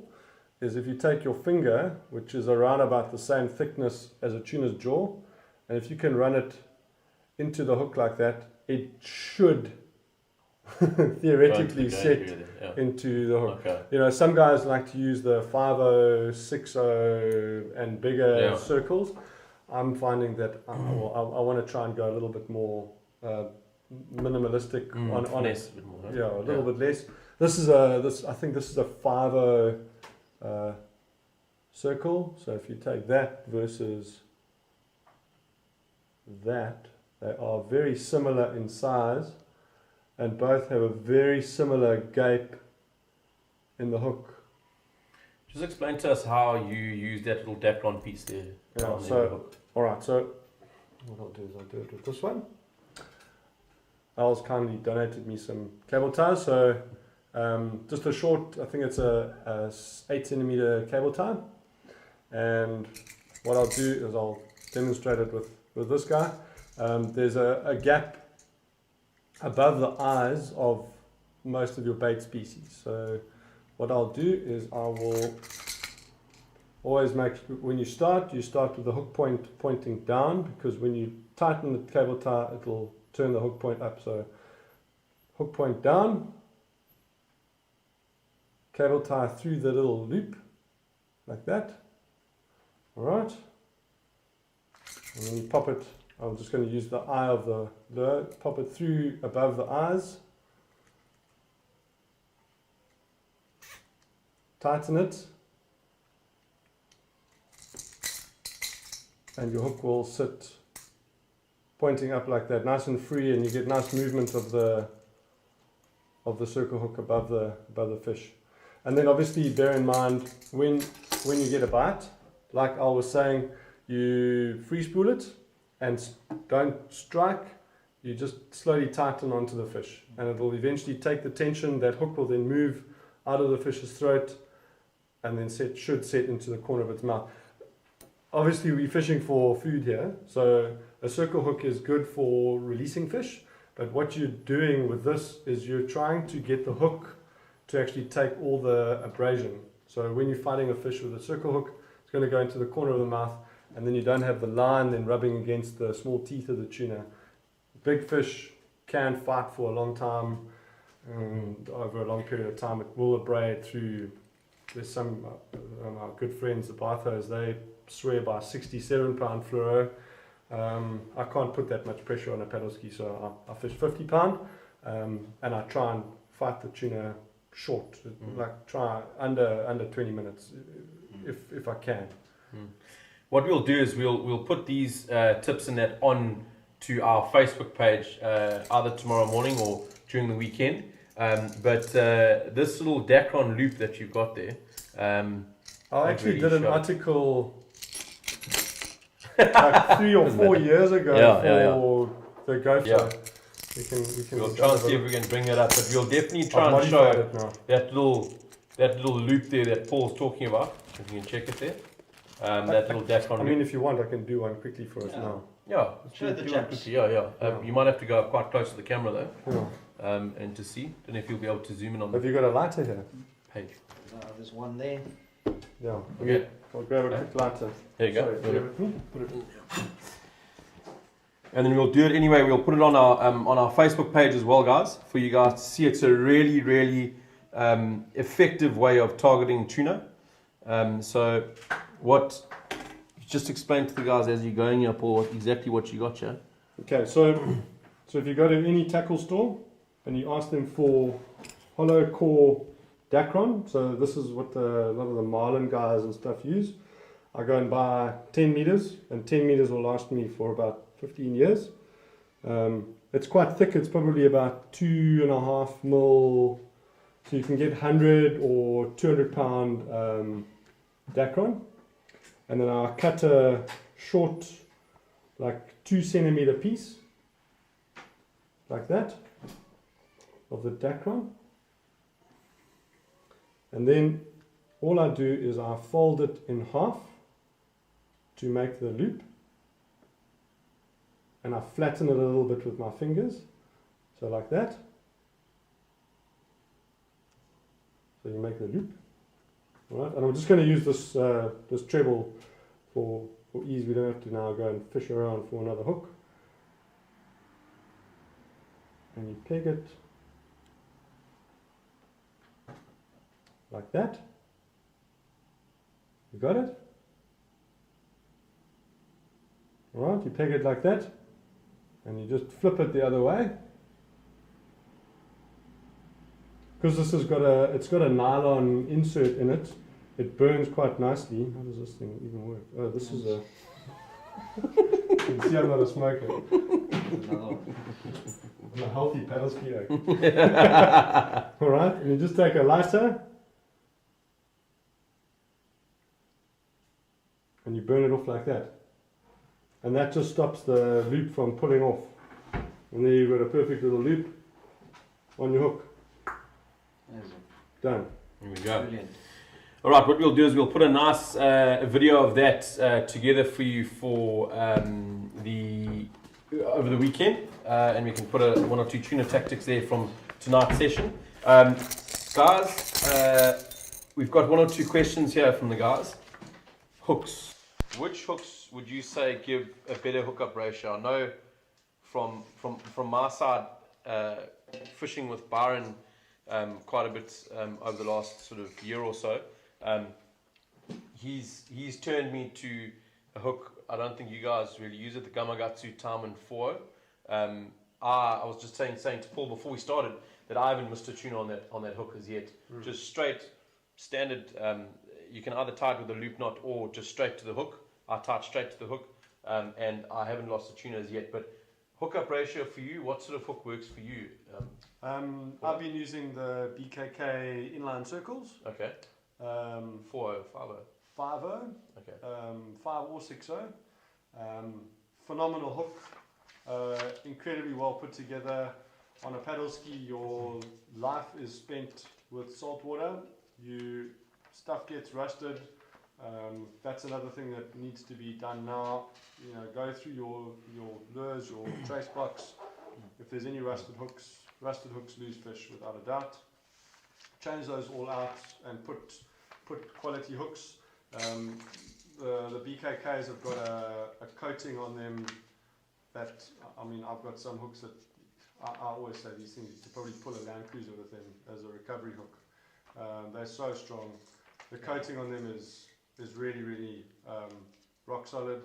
is if you take your finger, which is around about the same thickness as a tuna's jaw, and if you can run it into the hook like that, it should theoretically set into the hook. Okay. Some guys like to use the 5.0, 6.0 and bigger circles. I'm finding that I want to try and go a little bit more minimalistic on less, it. A bit more, a little bit less. I think this is a 5.0 circle. So if you take that versus that, they are very similar in size, and both have a very similar gape in the hook. Just explain to us how you use that little Dacron piece there. Alright, so what I'll do is I'll do it with this one. Al's kindly donated me some cable ties, so just a short, I think it's a 8 centimeter cable tie, and what I'll do is I'll demonstrate it with this guy. There's a gap above the eyes of most of your bait species, so what I'll do is I will always when you start with the hook point pointing down, because when you tighten the cable tie it'll turn the hook point up. So hook point down, cable tie through the little loop like that. Alright, and then you pop it. I'm just going to use the eye of the lure, pop it through above the eyes tighten it, and your hook will sit pointing up like that, nice and free, and you get nice movement of the circle hook above the fish. And then obviously bear in mind when you get a bite, like I was saying, you free spool it and don't strike. You just slowly tighten onto the fish, and it will eventually take the tension. That hook will then move out of the fish's throat, and then should set into the corner of its mouth. Obviously, we're fishing for food here, so a circle hook is good for releasing fish. But what you're doing with this is you're trying to get the hook to actually take all the abrasion. So when you're fighting a fish with a circle hook, it's going to go into the corner of the mouth, and then you don't have the line then rubbing against the small teeth of the tuna. Big fish can fight for a long time, over a long period of time. It will abrade through. There's some our good friends, the Barthos, they swear by 67 pound fluoro. I can't put that much pressure on a paddle ski, so I fish 50 pound, and I try and fight the tuna short, like try under 20 minutes if I can. What we'll do is we'll put these tips and that on to our Facebook page either tomorrow morning or during the weekend. But this little Dacron loop that you've got there, I actually did an article like 3 or 4 years ago for the Gopher. Yeah. We can We'll try and see if we can bring that up, but we'll definitely try and show that little loop there that Paul's talking about. If you can check it there. That little Dacron loop. I mean, if you want, I can do one quickly for us now. Yeah, Show the do chaps. quickly. Yeah. You might have to go up quite close to the camera though, Yeah. and to see. Don't know if you'll be able to zoom in on Have the you got a lighter here? page. There's one there. Yeah. Okay. I'll grab a quick lighter. There you go. Sorry, bear with me. Put it in. And then we'll do it anyway. We'll put it on our Facebook page as well, guys, for you guys to see. It's a really, really effective way of targeting tuna. So what? Just explain to the guys as you're going here, Paul, exactly what you got here. Okay, so if you go to any tackle store and you ask them for hollow core Dacron, so this is what a lot of the marlin guys and stuff use. I go and buy 10 meters, and 10 meters will last me for about 15 years. It's quite thick, it's probably about 2.5 mil, so you can get 100 or 200 pound Dacron. And then I cut a short, like 2 centimeter piece, like that, of the Dacron. And then all I do is I fold it in half to make the loop. And I flatten it a little bit with my fingers, so like that. So you make the loop. Alright, and I'm just going to use this this treble for ease. We don't have to now go and fish around for another hook. And you peg it like that. You got it? Alright, you peg it like that, and you just flip it the other way. Because this has got a nylon insert in it, it burns quite nicely. How does this thing even work? Oh, this is a. You can see I'm not a smoker. I'm a healthy paddle skier. All right, and you just take a lighter and you burn it off like that, and that just stops the loop from pulling off. And there you've got a perfect little loop on your hook. Done. Here we go. Brilliant. All right, what we'll do is we'll put a nice video of that together for you for over the weekend, and we can put one or two tuna tactics there from tonight's session. Guys, we've got one or two questions here from the guys. Hooks. Which hooks would you say give a better hookup ratio? I know from my side, fishing with Byron quite a bit over the last sort of year or so. He's turned me to a hook. I don't think you guys really use it, the Gamakatsu Taman 4. I was just saying to Paul before we started that I haven't missed a tuna on that hook as yet. Just straight standard. You can either tie it with a loop knot or just straight to the hook. I tied straight to the hook, and I haven't lost the tuna as yet. But hookup ratio for you, what sort of hook works for you? I've been using the BKK inline circles. Okay. 4.0, 5.0. 5.0. Okay. 5 or 6.0. Phenomenal hook. Incredibly well put together. On a paddle ski, your life is spent with salt water. Stuff gets rusted. That's another thing that needs to be done now. Go through your lures, your trace box. If there's any rusted hooks lose fish without a doubt. Change those all out and put quality hooks. The BKKs have got a coating on them that, I've got some hooks that I always say these things, you could probably pull a Land Cruiser with them as a recovery hook. They're so strong. The coating on them is really, really rock solid.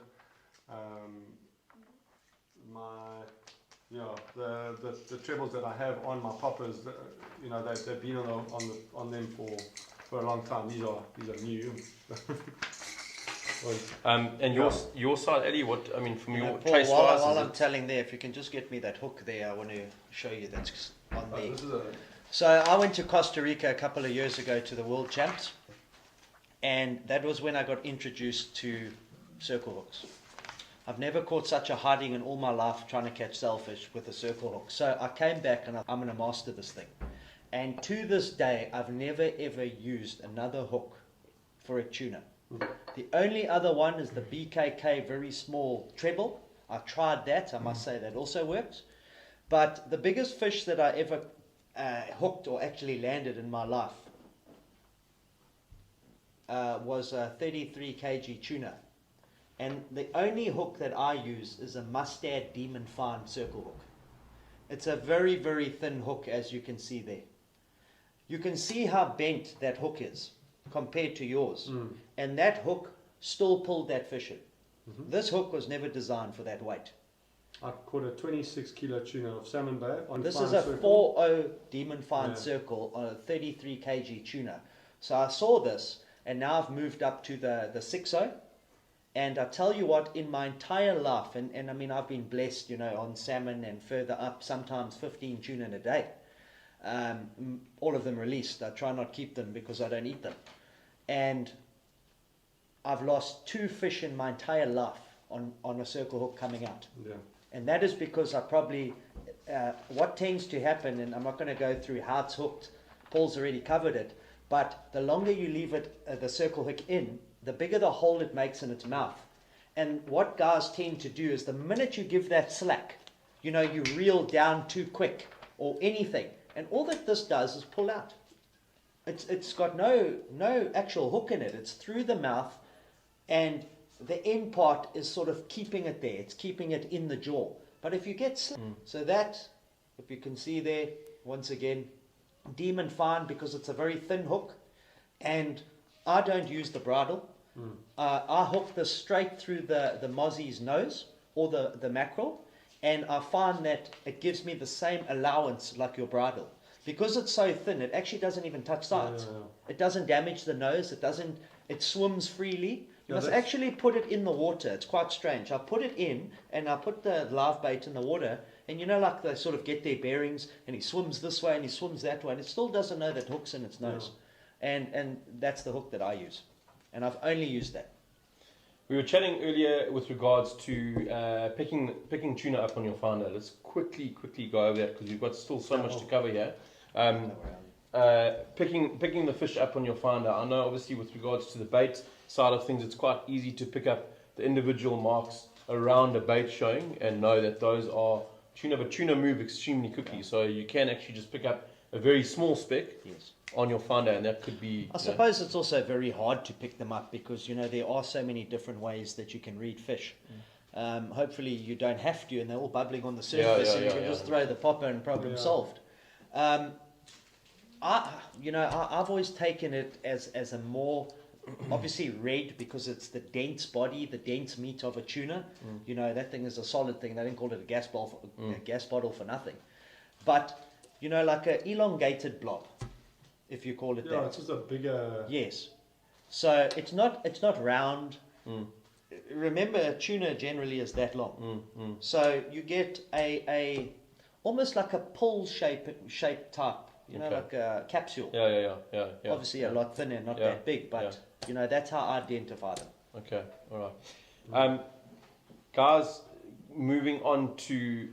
The trebles that I have on my poppers, they've been on them for a long time. These are new. And your side, Eddie, from your Paul, trace wise? While I'm telling there, if you can just get me that hook there, I want to show you that's on there. So I went to Costa Rica a couple of years ago to the World Champs, and that was when I got introduced to circle hooks. I've never caught such a hiding in all my life trying to catch sailfish with a circle hook. So I came back and I'm going to master this thing. And to this day, I've never ever used another hook for a tuna. The only other one is the BKK very small treble. I tried that. I must say that also works. But the biggest fish that I ever hooked or actually landed in my life was a 33 kg tuna. And the only hook that I use is a Mustad Demon Fine circle hook. It's a very, very thin hook, as you can see there. You can see how bent that hook is compared to yours. And that hook still pulled that fish in. This hook was never designed for that weight. I caught a 26 kilo tuna of Salmon Bay on This fine is a circle. 4.0 Demon Fine circle on a 33 kg tuna. So I saw this, and now I've moved up to the 6.0. And I tell you what, in my entire life, and I've been blessed, on salmon and further up, sometimes 15 tuna in a day. All of them released. I try not to keep them because I don't eat them. And I've lost 2 fish in my entire life on a circle hook coming out. Yeah. And that is because I probably, what tends to happen, and I'm not going to go through how it's hooked, Paul's already covered it, but the longer you leave it, the circle hook in, the bigger the hole it makes in its mouth. And what guys tend to do is the minute you give that slack, you reel down too quick or anything, and all that this does is pull out. It's got no actual hook in it. It's through the mouth, and the end part is sort of keeping it there. It's keeping it in the jaw. But if you get so that, if you can see there, once again, Demon Fine, because it's a very thin hook, and I don't use the bridle. I hook this straight through the mozzie's nose or the mackerel, and I find that it gives me the same allowance like your bridle. Because it's so thin, it actually doesn't even touch sides. It doesn't damage the nose. It swims freely. You must actually put it in the water. It's quite strange. I put it in, and I put the live bait in the water, and like they sort of get their bearings, and he swims this way and he swims that way, and it still doesn't know that hook's in its nose. And that's the hook that I use. And I've only used that. We were chatting earlier with regards to picking tuna up on your founder. Let's quickly go over that because we've got still so much to cover here. Picking the fish up on your finder. I know obviously with regards to the bait side of things, it's quite easy to pick up the individual marks around a bait showing and know that those are tuna, but tuna move extremely quickly, so you can actually just pick up a very small speck on your finder, and that could be... I suppose it's also very hard to pick them up because, there are so many different ways that you can read fish. Hopefully you don't have to, and they're all bubbling on the surface, so you can just throw the popper and problem solved. I've always taken it as a more, obviously red because it's the dense body, the dense meat of a tuna. That thing is a solid thing. They didn't call it a gas bottle for nothing. But, like an elongated blob. if you call it Yeah, that. it's just a bigger. Yes. So it's not round. Mm. Remember, a tuna generally is that long. So you get a almost like a pull shape type, you know, Okay. like a capsule. Yeah. Obviously a lot thinner, not Yeah. that big, but you know, that's how I identify them. Okay, all right. Guys, moving on to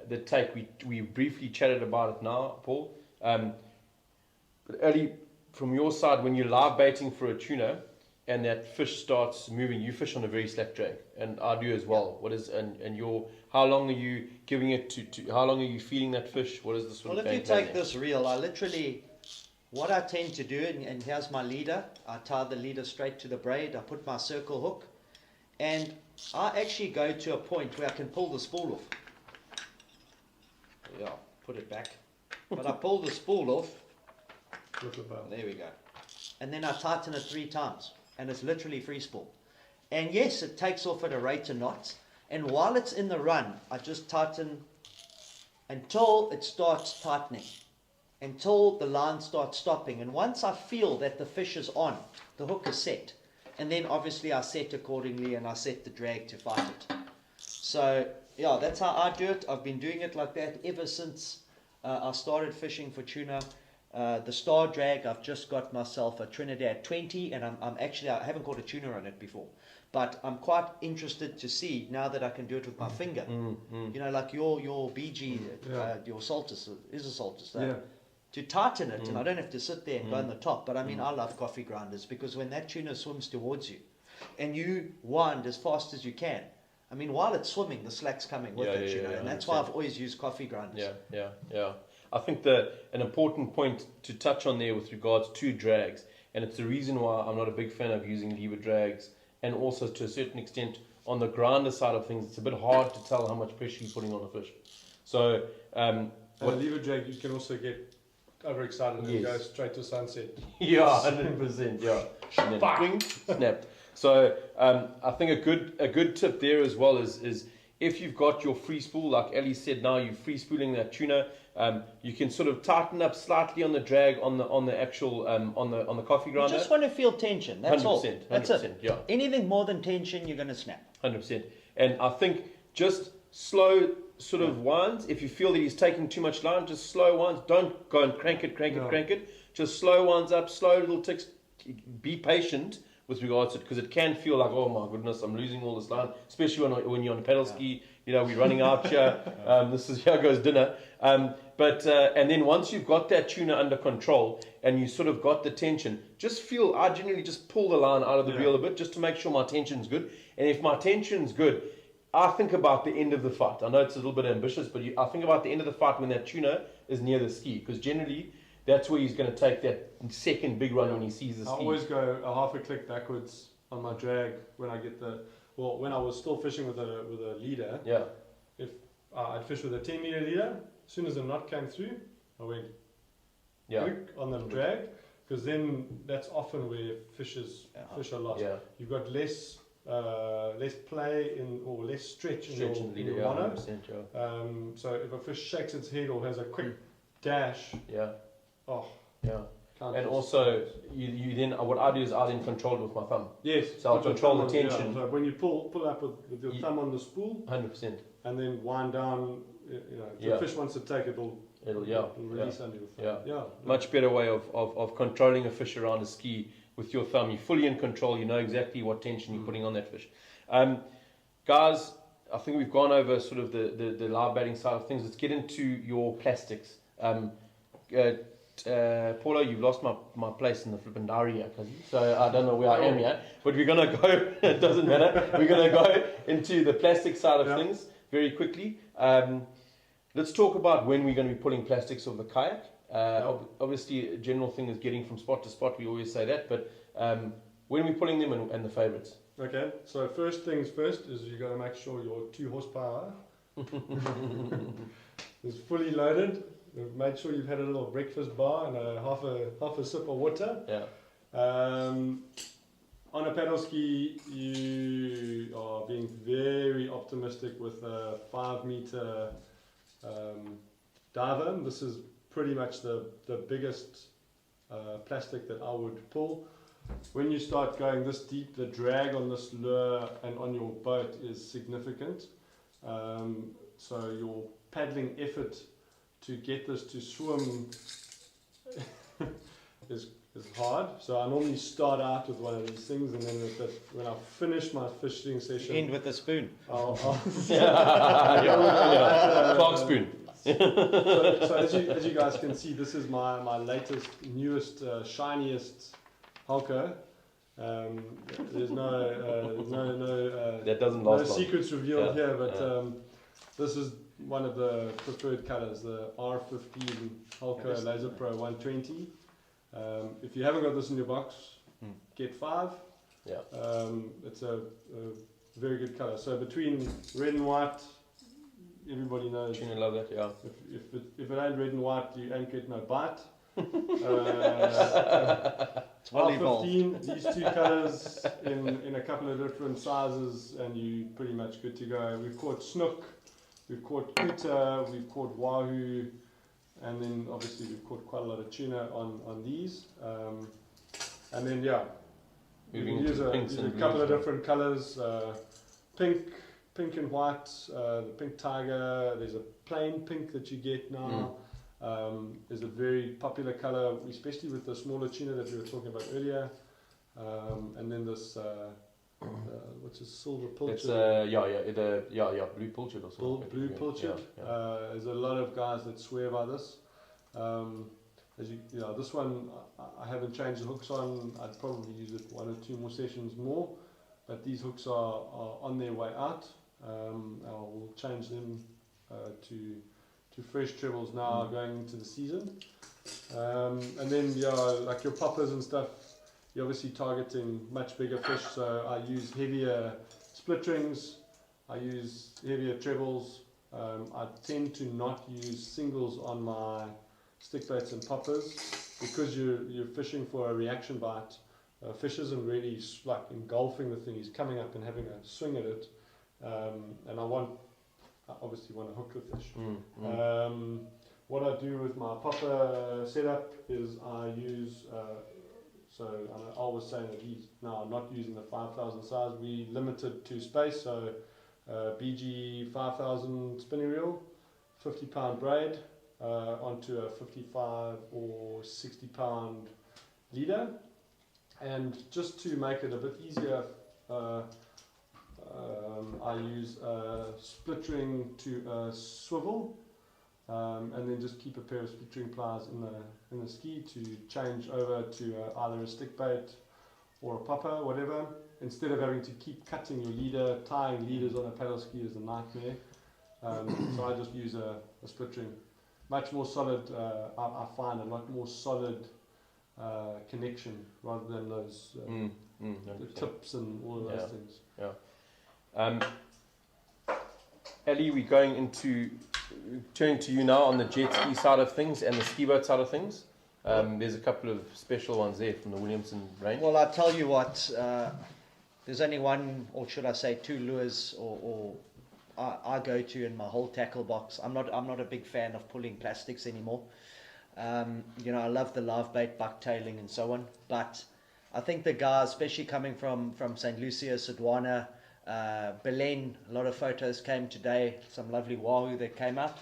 the take. We briefly chatted about it now, Paul. But early from your side, when you're live baiting for a tuna and that fish starts moving, you fish on a very slack drag, and I do as well. What is and your how long are you giving it to how long are you feeding that fish? What is the sort Well, of if you game plan take there? this reel, I literally, what I tend to do, and here's my leader, I tie the leader straight to the braid, I put my circle hook, and I actually go to a point where I can pull the spool off. Yeah, put it back. But I pull the spool off, With the bow. there we go. And then I tighten it 3 times, and it's literally free spool. And yes, it takes off at a rate of knots, and while it's in the run, I just tighten until it starts tightening, until the line starts stopping. And once I feel that the fish is on, the hook is set, and then obviously I set accordingly, and I set the drag to fight it. So yeah, that's how I do it. I've been doing it like that ever since I started fishing for tuna. The star drag, I've just got myself a Trinidad 20, and I'm actually, I haven't caught a tuna on it before, but I'm quite interested to see now that I can do it with my finger. You know, like your BG, your Saltus, is a Saltus, to tighten it, and I don't have to sit there and go on the top. But I mean, I love coffee grinders, because when that tuna swims towards you, and you wind as fast as you can, I mean, while it's swimming, the slack's coming with it, you know, and that's why I've always used coffee grinders. Yeah. I think an important point to touch on there with regards to drags, and it's the reason why I'm not a big fan of using lever drags, and also to a certain extent on the grinder side of things, it's a bit hard to tell how much pressure you're putting on a fish. So, And a lever drag, you can also get overexcited and go straight to sunset. Yeah, 100%. Yeah, and then twing, snapped. So I think a good tip there as well is if you've got your free spool, like Ellie said, now you're free spooling that tuna, you can sort of tighten up slightly on the drag on the actual on the coffee grinder. You just want to feel tension. That's 100%, all. 100%, That's it. yeah. Anything more than tension, you're going to snap. 100%. And I think just slow sort of winds. If you feel that he's taking too much line, just slow winds. Don't go and crank it. Just slow winds up, slow little ticks. Be patient with regards to it, because it can feel like, oh my goodness, I'm losing all this line, especially when you're on a pedal ski. You know, we're running out here. Here goes dinner. But and then once you've got that tuna under control and you sort of got the tension, I generally just pull the line out of the reel a bit just to make sure my tension's good. And if my tension's good, I think about the end of the fight. I know it's a little bit ambitious, but I think about the end of the fight when that tuna is near the ski, because generally that's where he's going to take that second big run when he sees the ski. I always go a half a click backwards on my drag when I get when I was still fishing with a leader. Yeah. If I'd fish with a 10-meter leader, as soon as the knot came through, I went quick on the drag, because then that's often where fish are lost. Yeah. You've got less play or less stretch in your leader, mono. 100%, So if a fish shakes its head or has a quick dash, and also you then what I do is I then control it with my thumb. Yes. So I'll control the tension. So when you pull up with your thumb on the spool, 100%, and then wind down, if the fish wants to take it, it'll release under your thumb. Much better way of controlling a fish around a ski with your thumb. You're fully in control. You know exactly what tension you're putting on that fish. Guys, I think we've gone over sort of the live baiting side of things. Let's get into your plastics. Paulo, you've lost my place in the flipping diary here, so I don't know where I am yet. But we're going to go, it doesn't matter, we're going to go into the plastic side of things very quickly. Let's talk about when we're going to be pulling plastics off the kayak. Obviously, a general thing is getting from spot to spot, we always say that, but when are we pulling them and the favourites? Okay, so first things first is you got to make sure your 2 horsepower is fully loaded. Make sure you've had a little breakfast bar and half a sip of water. On a paddle ski, you are being very optimistic with a 5-meter diver. This is pretty much the biggest plastic that I would pull. When you start going this deep, the drag on this lure and on your boat is significant. So your paddling effort to get this to swim is hard. So I normally start out with one of these things, and then when I finish my fishing session, End with a spoon. Clark spoon. So as you guys can see, this is my latest, newest, shiniest Hulker. There's no That doesn't last long. secrets revealed here, but this is one of the preferred colors, the R15 Hulker Laser Pro 120. If you haven't got this in your box, get 5. Yeah. It's a very good color. So between red and white, everybody knows. Tuna love that, yeah. If it ain't red and white, you ain't get no bite. R15, these two colors in a couple of different sizes, and you pretty much good to go. We've caught snook, we've caught kuta, we've caught wahoo, and then obviously we've caught quite a lot of tuna on these. And then we can use a couple of different colors, pink and white, the pink tiger. There's a plain pink that you get now. Is a very popular color, especially with the smaller tuna that we were talking about earlier. And then this, what's a silver pilchard? It's blue pilchard or something. Blue pilchard. There's a lot of guys that swear by this. This one I haven't changed the hooks on. I'd probably use it 1 or 2 more sessions more, but these hooks are on their way out. I'll change them to fresh trebles now going into the season. And then like your poppers and stuff, you're obviously targeting much bigger fish, so I use heavier split rings, I use heavier trebles. I tend to not use singles on my stick baits and poppers because you're fishing for a reaction bite. Fish isn't really like engulfing the thing, he's coming up and having a swing at it, and I obviously want to hook the fish. What I do with my popper setup is I use, I was saying that he's now not using the 5,000 size, we limited to space, so BG 5,000 spinning reel, 50 pound braid onto a 55 or 60 pound leader, and just to make it a bit easier, I use a split ring to a swivel, and then just keep a pair of split ring pliers in the ski to change over to either a stick bait or a popper, whatever. Instead of having to keep cutting your leader, tying leaders on a paddle ski is a nightmare. So I just use a split ring. Much more solid, I find a lot more solid connection rather than those the tips and all of those things. Ellie, we're turning to you now on the jet ski side of things and the ski boat side of things. There's a couple of special ones there from the Williamson range. Well, I tell you what, there's only one, or should I say 2 lures, or I go to in my whole tackle box. I'm not a big fan of pulling plastics anymore. I love the live bait, bucktailing and so on, but I think the guys, especially coming from St. Lucia, Sodwana, Belen, a lot of photos came today, some lovely wahoo that came out.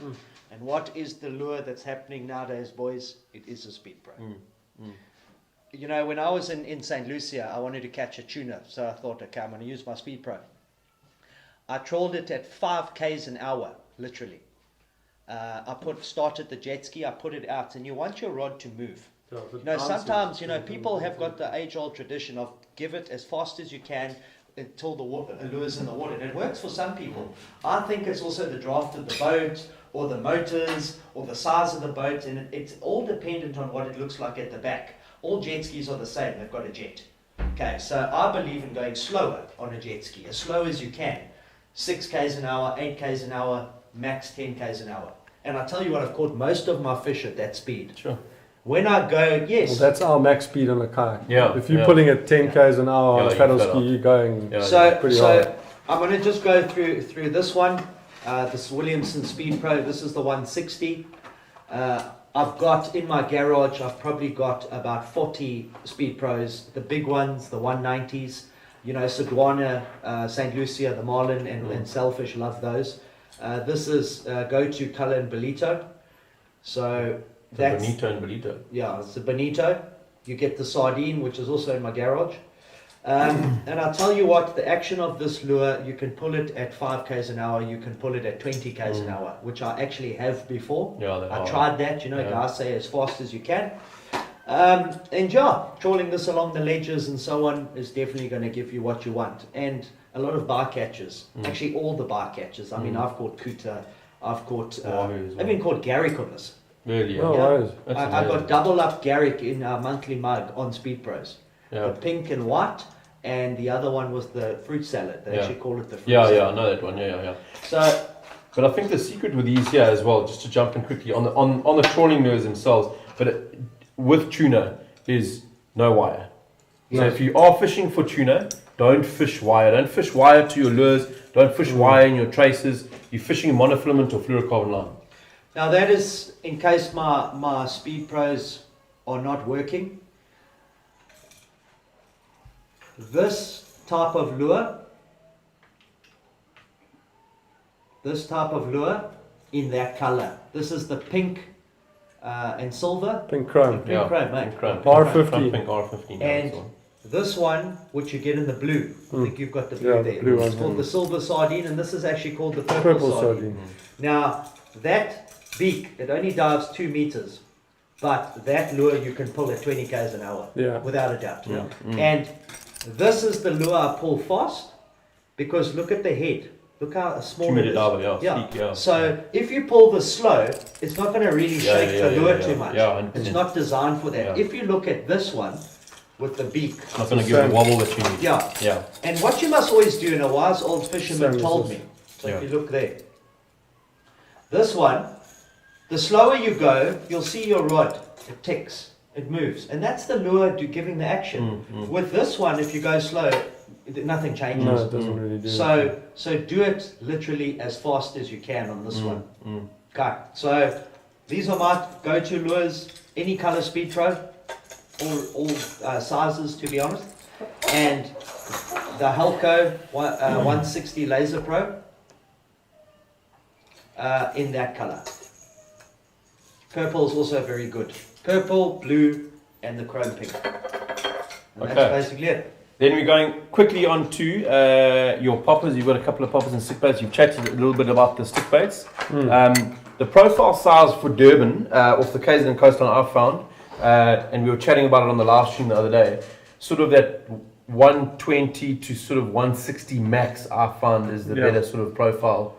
And what is the lure that's happening nowadays, boys? It is a Speed Pro. When I was in St. Lucia, I wanted to catch a tuna, so I thought, okay, I'm going to use my Speed Pro. I trawled it at 5 k's an hour, literally. I started the jet ski, I put it out, and you want your rod to move. Sometimes, people have got the age-old tradition of give it as fast as you can until the lure's in the water. And it works for some people. I think it's also the draft of the boat, or the motors, or the size of the boat, and it's all dependent on what it looks like at the back. All jet skis are the same, they've got a jet. Okay, so I believe in going slower on a jet ski, as slow as you can. 6 k's an hour, 8 k's an hour, max 10 k's an hour. And I tell you what, I've caught most of my fish at that speed. Sure. When I go, yes. Well, that's our max speed on a kayak. Yeah. If you're pulling at 10 k's an hour on a paddle ski, you're going pretty hard. So I'm going to just go through this one. This Williamson Speed Pro. This is the 160. I've got in my garage, I've probably got about 40 Speed Pros, the big ones, the 190s, you know, Saguana, St. Lucia, the Marlin, and Sailfish, love those. This is go-to color in Bolito. So that's Bonito and Bolito. Yeah, it's a Bonito. You get the sardine, which is also in my garage. And I'll tell you what, the action of this lure, you can pull it at 5 k's an hour, you can pull it at 20 k's an hour, which I actually have before. Yeah, I tried that, you know, guys say as fast as you can. And yeah, trawling this along the ledges and so on is definitely going to give you what you want. And a lot of bycatches, actually all the bycatches. I mean, I've caught Kuta, I've caught, I've even caught Garrick on this. Really? Oh, Yeah. I got double up Garrick in our monthly mug on Speed Pros. Yeah. The pink and white, and the other one was the fruit salad. They actually call it the fruit salad. salad. Yeah, I know that one. Yeah. So, but I think the secret with these here as well, just to jump in quickly on the trawling lures themselves, but with tuna is no wire. So if you are fishing for tuna, don't fish wire. Don't fish wire to your lures. Don't fish wire in your traces. You're fishing monofilament or fluorocarbon line. now that is in case my Speed Pros are not working. This type of lure in that color. This is the pink and silver. Pink chrome. Pink chrome, mate. Pink chrome. R50. Pink R50. And this one, which you get in the blue. I think you've got the blue there. Blue It's one, called the silver sardine, and this is actually called the purple sardine. Now, that beak, it only dives 2 meters, but that lure you can pull at 20 k's an hour, without a doubt. Yeah. And this is the lure I pull fast, because look at the head. Look how small 2 it meter is. diver, sleek, So if you pull this slow, it's not going to really shake the lure too much. Yeah, 100%. It's not designed for that. Yeah. If you look at this one with the beak, It's not going to give it a wobble that you need. yeah. And what you must always do, and a wise old fisherman told me, so if you look there, this one, the slower you go, you'll see your rod, it ticks, it moves. And that's the lure giving the action. With this one, if you go slow, nothing changes. No, it doesn't really do So do it literally as fast as you can on this one. Okay, so these are my go-to lures, any color Speed Pro, all sizes to be honest, and the Helco 160 Laser Pro in that color. Purple is also very good. Purple, blue, and the chrome pink. And that's basically it. Then we're going quickly on to your poppers. You've got a couple of poppers and stick baits. You've chatted a little bit about the stick baits. The profile size for Durban, off the KZN coastline I've found, and we were chatting about it on the live stream the other day, sort of that 120 to sort of 160 max I found is the better sort of profile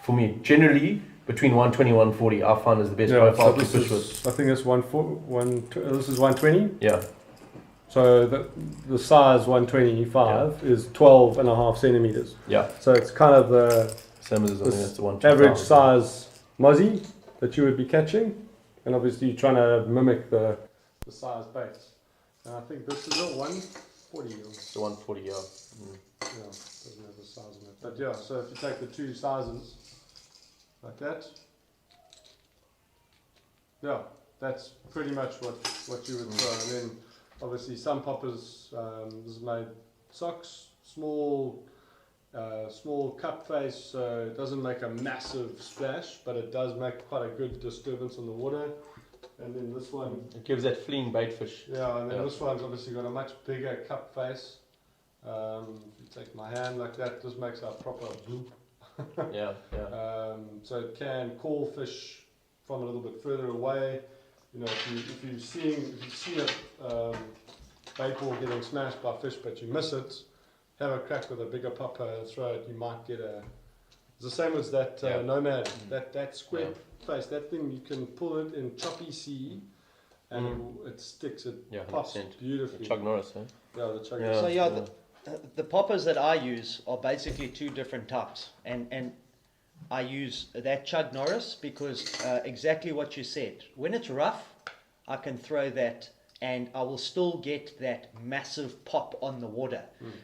for me. Generally, between 120 and 140 I found is the best profile to fish with. I think it's this is 120. Yeah. So the size 125 is 12 and a half centimeters. Yeah. So it's kind of the Same as I think that's the one. average size mozzie that you would be catching, and obviously you're trying to mimic the size baits. And I think this is a 140. The 140, yeah. Yeah, doesn't have the size on it. But yeah, so if you take the two sizes like that, yeah, that's pretty much what you would throw. And then obviously some poppers, this is made socks, small cup face, so it doesn't make a massive splash, but it does make quite a good disturbance on the water. And then this one, it gives that fleeing bait fish. yeah, and then this one's obviously got a much bigger cup face. If you take my hand like that, this makes a proper bloop. Yeah. So it can call fish from a little bit further away. You know, if you see a bait ball getting smashed by fish, but you miss it, have a crack with a bigger popper and throw it. You might get a. It's the same as that Nomad, that square face. That thing you can pull it in choppy sea, and it sticks. It pops 100%. beautifully. The Chuck Norris, huh? Yeah, the Chuck. Yeah. So the poppers that I use are basically two different types, and I use that Chug Norris because exactly what you said. When it's rough, I can throw that and I will still get that massive pop on the water.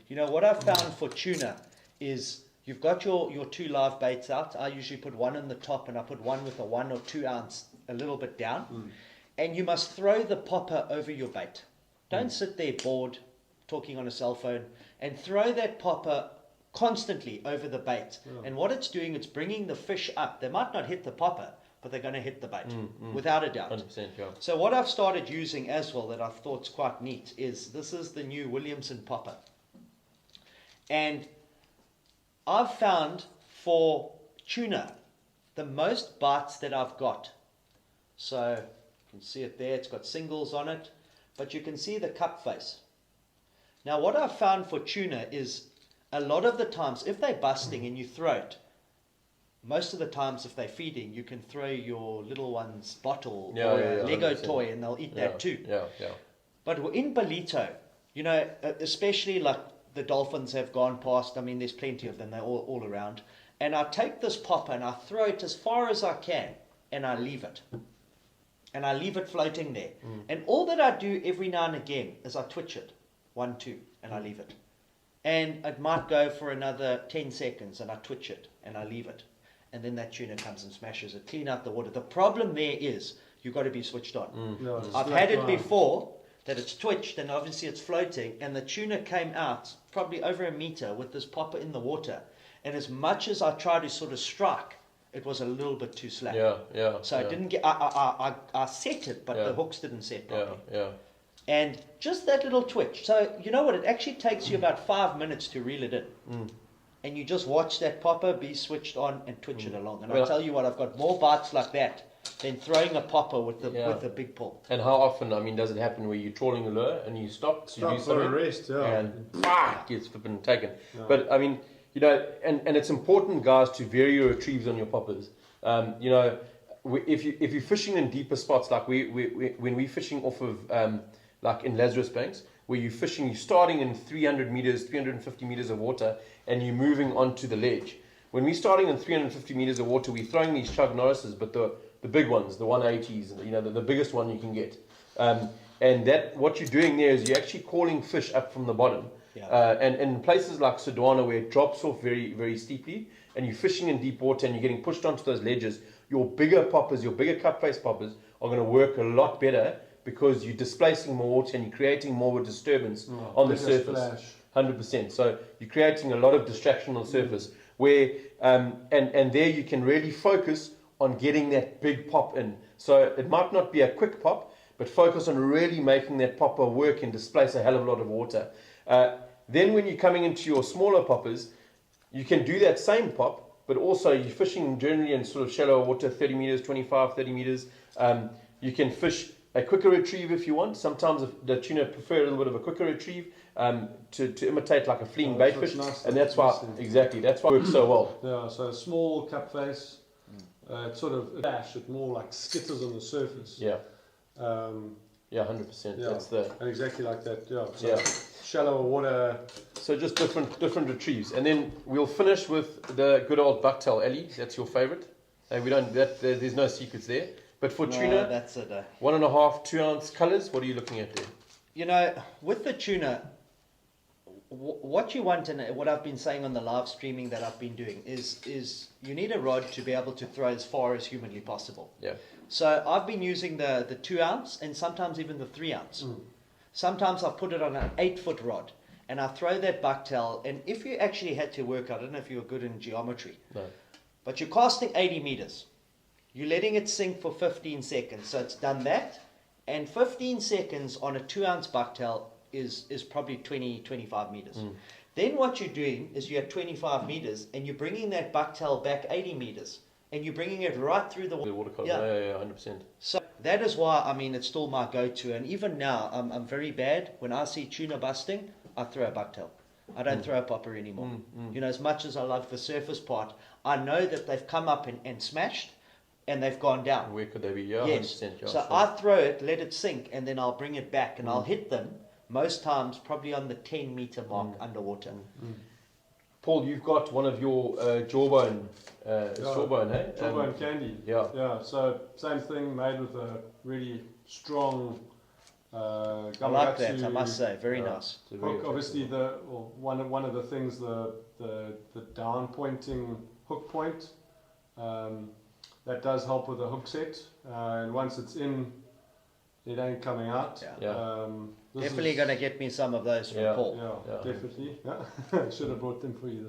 You know, what I've found for tuna is you've got your two live baits out. I usually put one on the top and I put one with a 1 or 2 ounce a little bit down, and you must throw the popper over your bait. Don't sit there bored, talking on a cell phone, and throw that popper constantly over the bait. And what it's doing, it's bringing the fish up. They might not hit the popper, but they're going to hit the bait, without a doubt. 100%, yeah. So what I've started using as well that I thought's quite neat is this is the new Williamson popper. And I've found for tuna, the most bites that I've got. So you can see it there, it's got singles on it, but you can see the cup face. Now what I've found for tuna is a lot of the times, if they're busting and you throw it, most of the times if they're feeding, you can throw your little one's bottle or a Lego 100%. Toy and they'll eat that too. But in Bolito, you know, especially like the dolphins have gone past, I mean, there's plenty of them, they're all around. And I take this popper and I throw it as far as I can and I leave it. And I leave it floating there. And all that I do every now and again is I twitch it, 1, 2, and I leave it. And it might go for another 10 seconds and I twitch it and I leave it. And then that tuna comes and smashes it, clean out the water. The problem there is you've got to be switched on. No, I've had it before that it's twitched and obviously it's floating and the tuna came out probably over a meter with this popper in the water. And as much as I tried to sort of strike, it was a little bit too slack. So I didn't get, I set it, but the hooks didn't set properly. And just that little twitch. So you know what? It actually takes you about 5 minutes to reel it in. And you just watch that popper be switched on and twitch it along. And I'll tell you what, I've got more bites like that than throwing a popper with the big pull. And how often, I mean, does it happen where you're trawling a lure and you stop, so you do something, for a rest, and it gets flipping taken. But I mean, you know, and it's important, guys, to vary your retrieves on your poppers. You know, if you're fishing in deeper spots, like when we're fishing off of like in Lazarus Banks, where you're fishing, you're starting in 300 meters, 350 meters of water, and you're moving onto the ledge. When we're starting in 350 meters of water, we're throwing these Chug Norrises, but the big ones, the 180s, you know, the biggest one you can get. And that what you're doing there is you're actually calling fish up from the bottom. And in places like Sedona, where it drops off very, very steeply, and you're fishing in deep water and you're getting pushed onto those ledges, your bigger poppers, your bigger cut face poppers are going to work a lot better because you're displacing more water and you're creating more disturbance on the surface. 100%. So you're creating a lot of distraction on the surface where, and there you can really focus on getting that big pop in. So it might not be a quick pop, but focus on really making that popper work and displace a hell of a lot of water. Then when you're coming into your smaller poppers, you can do that same pop, but also you're fishing generally in sort of shallow water, 30 meters, 25, 30 meters. You can fish a quicker retrieve if you want. Sometimes the tuna prefer a little bit of a quicker retrieve to imitate like a fleeing bait fish. Nice, and that's why, exactly, that's why it works so well. Yeah, so a small cup face, it's sort of dash, it more like skitters on the surface. Yeah, 100%. Yeah, That's the and exactly like that. So shallower water. So just different retrieves, and then we'll finish with the good old Bucktail Ellie. That's your favorite. And we don't. There's no secrets there. But for tuna, that's it. 1.5, 2 ounce colors. What are you looking at there? You know, with the tuna, what you want, and what I've been saying on the live streaming that I've been doing is you need a rod to be able to throw as far as humanly possible. Yeah. So I've been using the 2 ounce and sometimes even the 3 ounce. Sometimes I put it on an 8-foot rod and I throw that bucktail. And if you actually had to work, I don't know if you're good in geometry, but you're casting 80 meters. You're letting it sink for 15 seconds. So it's done that. And 15 seconds on a 2 ounce bucktail is probably 20-25 meters. Then what you're doing is you're at 25 meters and you're bringing that bucktail back 80 meters and you're bringing it right through the water column. Yeah, 100%. So that is why, I mean, it's still my go-to. And even now, I'm very bad. When I see tuna busting, I throw a bucktail. I don't throw a popper anymore. You know, as much as I love the surface part, I know that they've come up and smashed and they've gone down. Where could they be? Yeah, yes. 100%. Yeah, so I throw it, let it sink, and then I'll bring it back and I'll hit them most times probably on the 10-meter mark underwater. Paul, you've got one of your jawbone, sawbone, hey? Jawbone candy. Yeah, so same thing, made with a really strong I like that, I must say, very nice. Hook, obviously, one of the things, the down pointing hook point, that does help with the hook set. And once it's in, it ain't coming out. Definitely going to get me some of those from Paul. Definitely. Should have brought them for you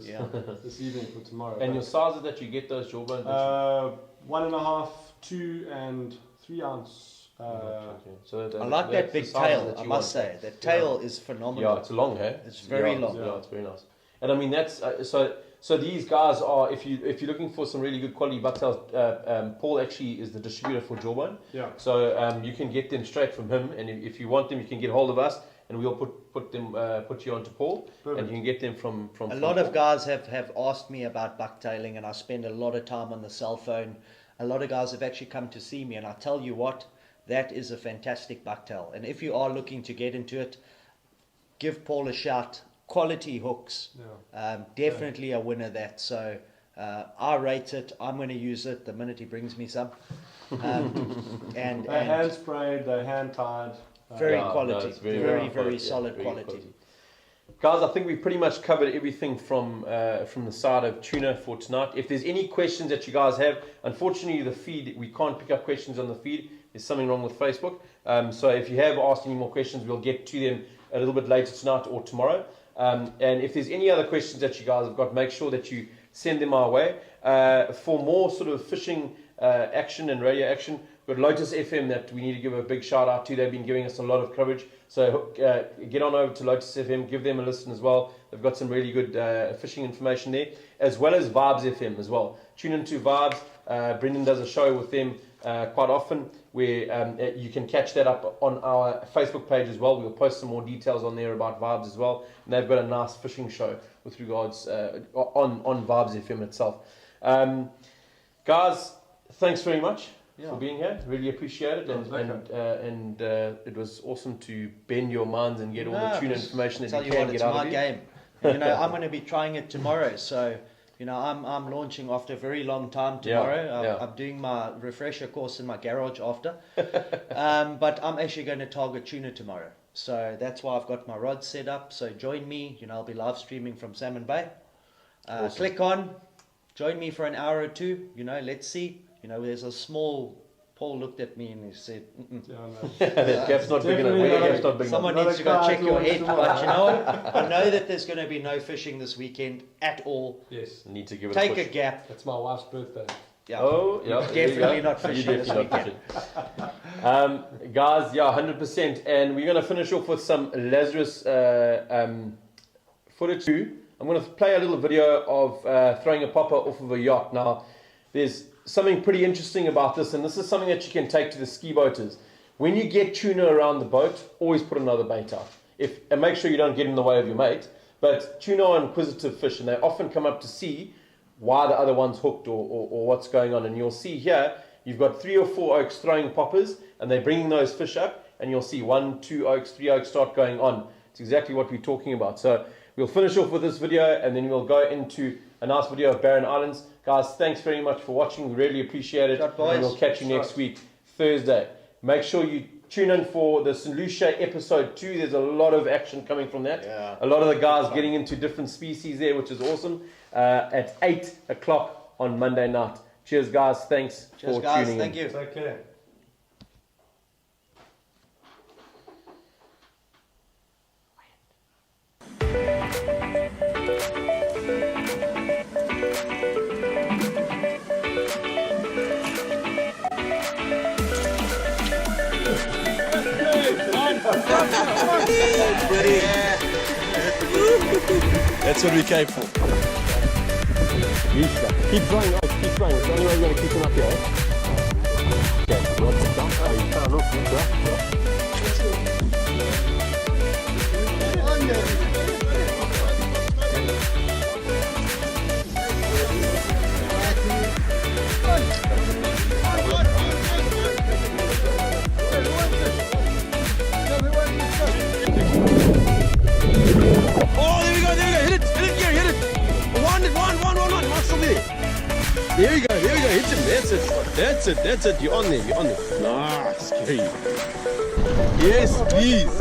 this evening for tomorrow. And your sizes that you get those jawbone? 1.5, 2, and 3 ounce. So I like that big tail, I must say. That tail is phenomenal. Yeah, it's long, hey? It's very long. Yeah, it's very nice. And I mean, that's so these guys are, if you're looking for some really good quality bucktails, Paul actually is the distributor for Jawbone. Yeah. So you can get them straight from him, and if you want them, you can get hold of us, and we'll put you onto Paul. Perfect. And you can get them from a lot of guys have asked me about bucktailing, and I spend a lot of time on the cell phone. A lot of guys have actually come to see me, and I tell you what, that is a fantastic bucktail. And if you are looking to get into it, give Paul a shout. Quality hooks, definitely a winner. That so I rate it. I'm going to use it the minute he brings me some. And they're hand sprayed, they're hand tied. Very quality, no, very solid quality. Guys, I think we've pretty much covered everything from the side of tuna for tonight. If there's any questions that you guys have, unfortunately the feed, we can't pick up questions on the feed. There's something wrong with Facebook. So if you have asked any more questions, we'll get to them a little bit later tonight or tomorrow. And if there's any other questions that you guys have got, make sure that you send them our way. For more sort of fishing action and radio action, we've got Lotus FM that we need to give a big shout out to. They've been giving us a lot of coverage. So get on over to Lotus FM, give them a listen as well. They've got some really good fishing information there, as well as Vibes FM as well. Tune into Vibes. Brendan does a show with them quite often, where you can catch that up on our Facebook page as well. We'll post some more details on there about Vibes as well. And they've got a nice fishing show with regards on Vibes FM itself. Guys, thanks very much for being here. Really appreciate it. And it was awesome to bend your minds and get all the tuna information that you can get out of you. Game. You know, I'm going to be trying it tomorrow, so you know, I'm launching after a very long time tomorrow. I'm doing my refresher course in my garage after. But I'm actually going to target tuna tomorrow. So that's why I've got my rod set up. So join me. You know, I'll be live streaming from Salmon Bay. Awesome. Click on, join me for an hour or two. You know, let's see. You know, there's a small... Paul looked at me and he said, that gap's not big enough. Someone needs to go check your head. But you know what? I know that there's going to be no fishing this weekend at all. Yes. Need to give it Take a push. a gap. It's my wife's birthday. Yeah. Oh, yeah. Definitely not fishing this weekend. Guys, 100%. And we're going to finish off with some Lazarus footage too. I'm going to play a little video of throwing a popper off of a yacht. Now, there's something pretty interesting about this, and this is something that you can take to the ski boaters. When you get tuna around the boat, always put another bait out. And make sure you don't get in the way of your mate. But tuna are inquisitive fish, and they often come up to see why the other one's hooked or what's going on. And you'll see here, you've got 3 or 4 oaks throwing poppers, and they're bringing those fish up, and you'll see 1, 2 oaks, 3 oaks start going on. It's exactly what we're talking about. So we'll finish off with this video, and then we'll go into a nice video of Barren Islands. Guys, thanks very much for watching. We really appreciate it. And we'll catch you next week, Thursday. Make sure you tune in for the St. Lucia episode 2. There's a lot of action coming from that. Yeah. A lot of the guys getting into different species there, which is awesome. At 8 o'clock on Monday night. Cheers, guys. Thanks for tuning in. Thank you. Take care. That's what we came for. Keep trying, keep trying. It's the only way we're going to keep him up here. Okay, what's it done? Oh, you can't look. Oh, there we go. Hit it, Gary, hit it. One. Mark's still there. There we go. Hit him. That's it. You're on there. Nice, Gary. Yes, please.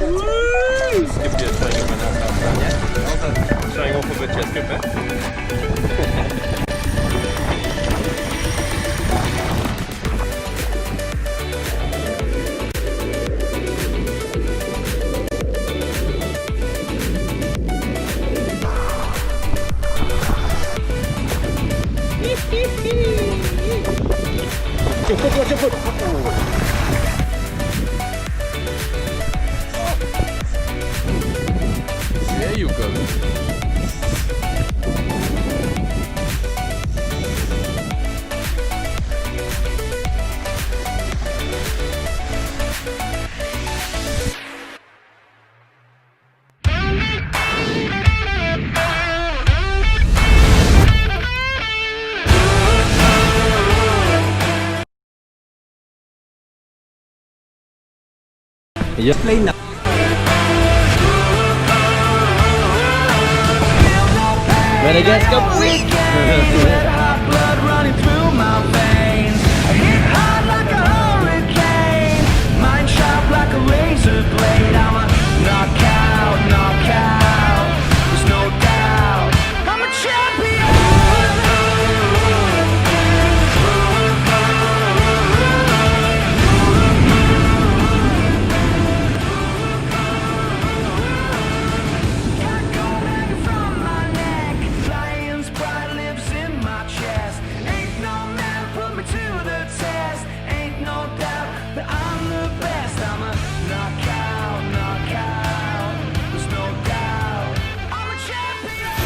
Woo! Skip your showing one out, yeah? Showing off a bit, just skip it. Yeah. Play now. Madagascar week. Hot blood running through my veins. Hit hard like a hurricane. Mind sharp like a razor blade. I'm a knockout, knockout. There's no doubt. I'm a champion. Got gold hanging from my neck. Lion's pride lives in my chest. Ain't no man put me to the test. Ain't no doubt that I'm the best. I'm a knockout, knockout. There's no doubt. I'm a champion.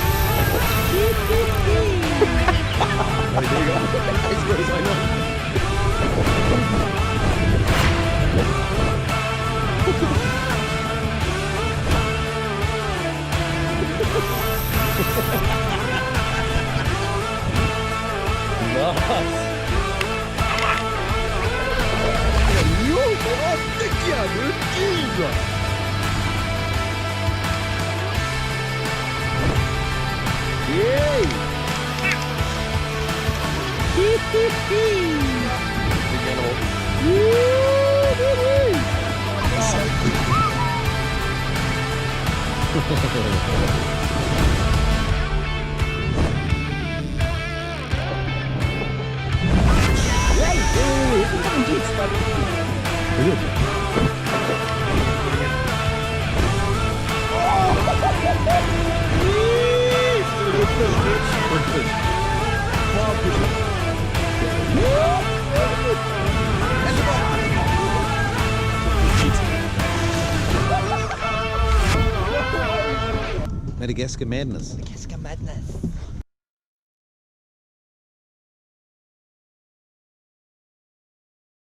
Madagascar madness. Madagascar madness.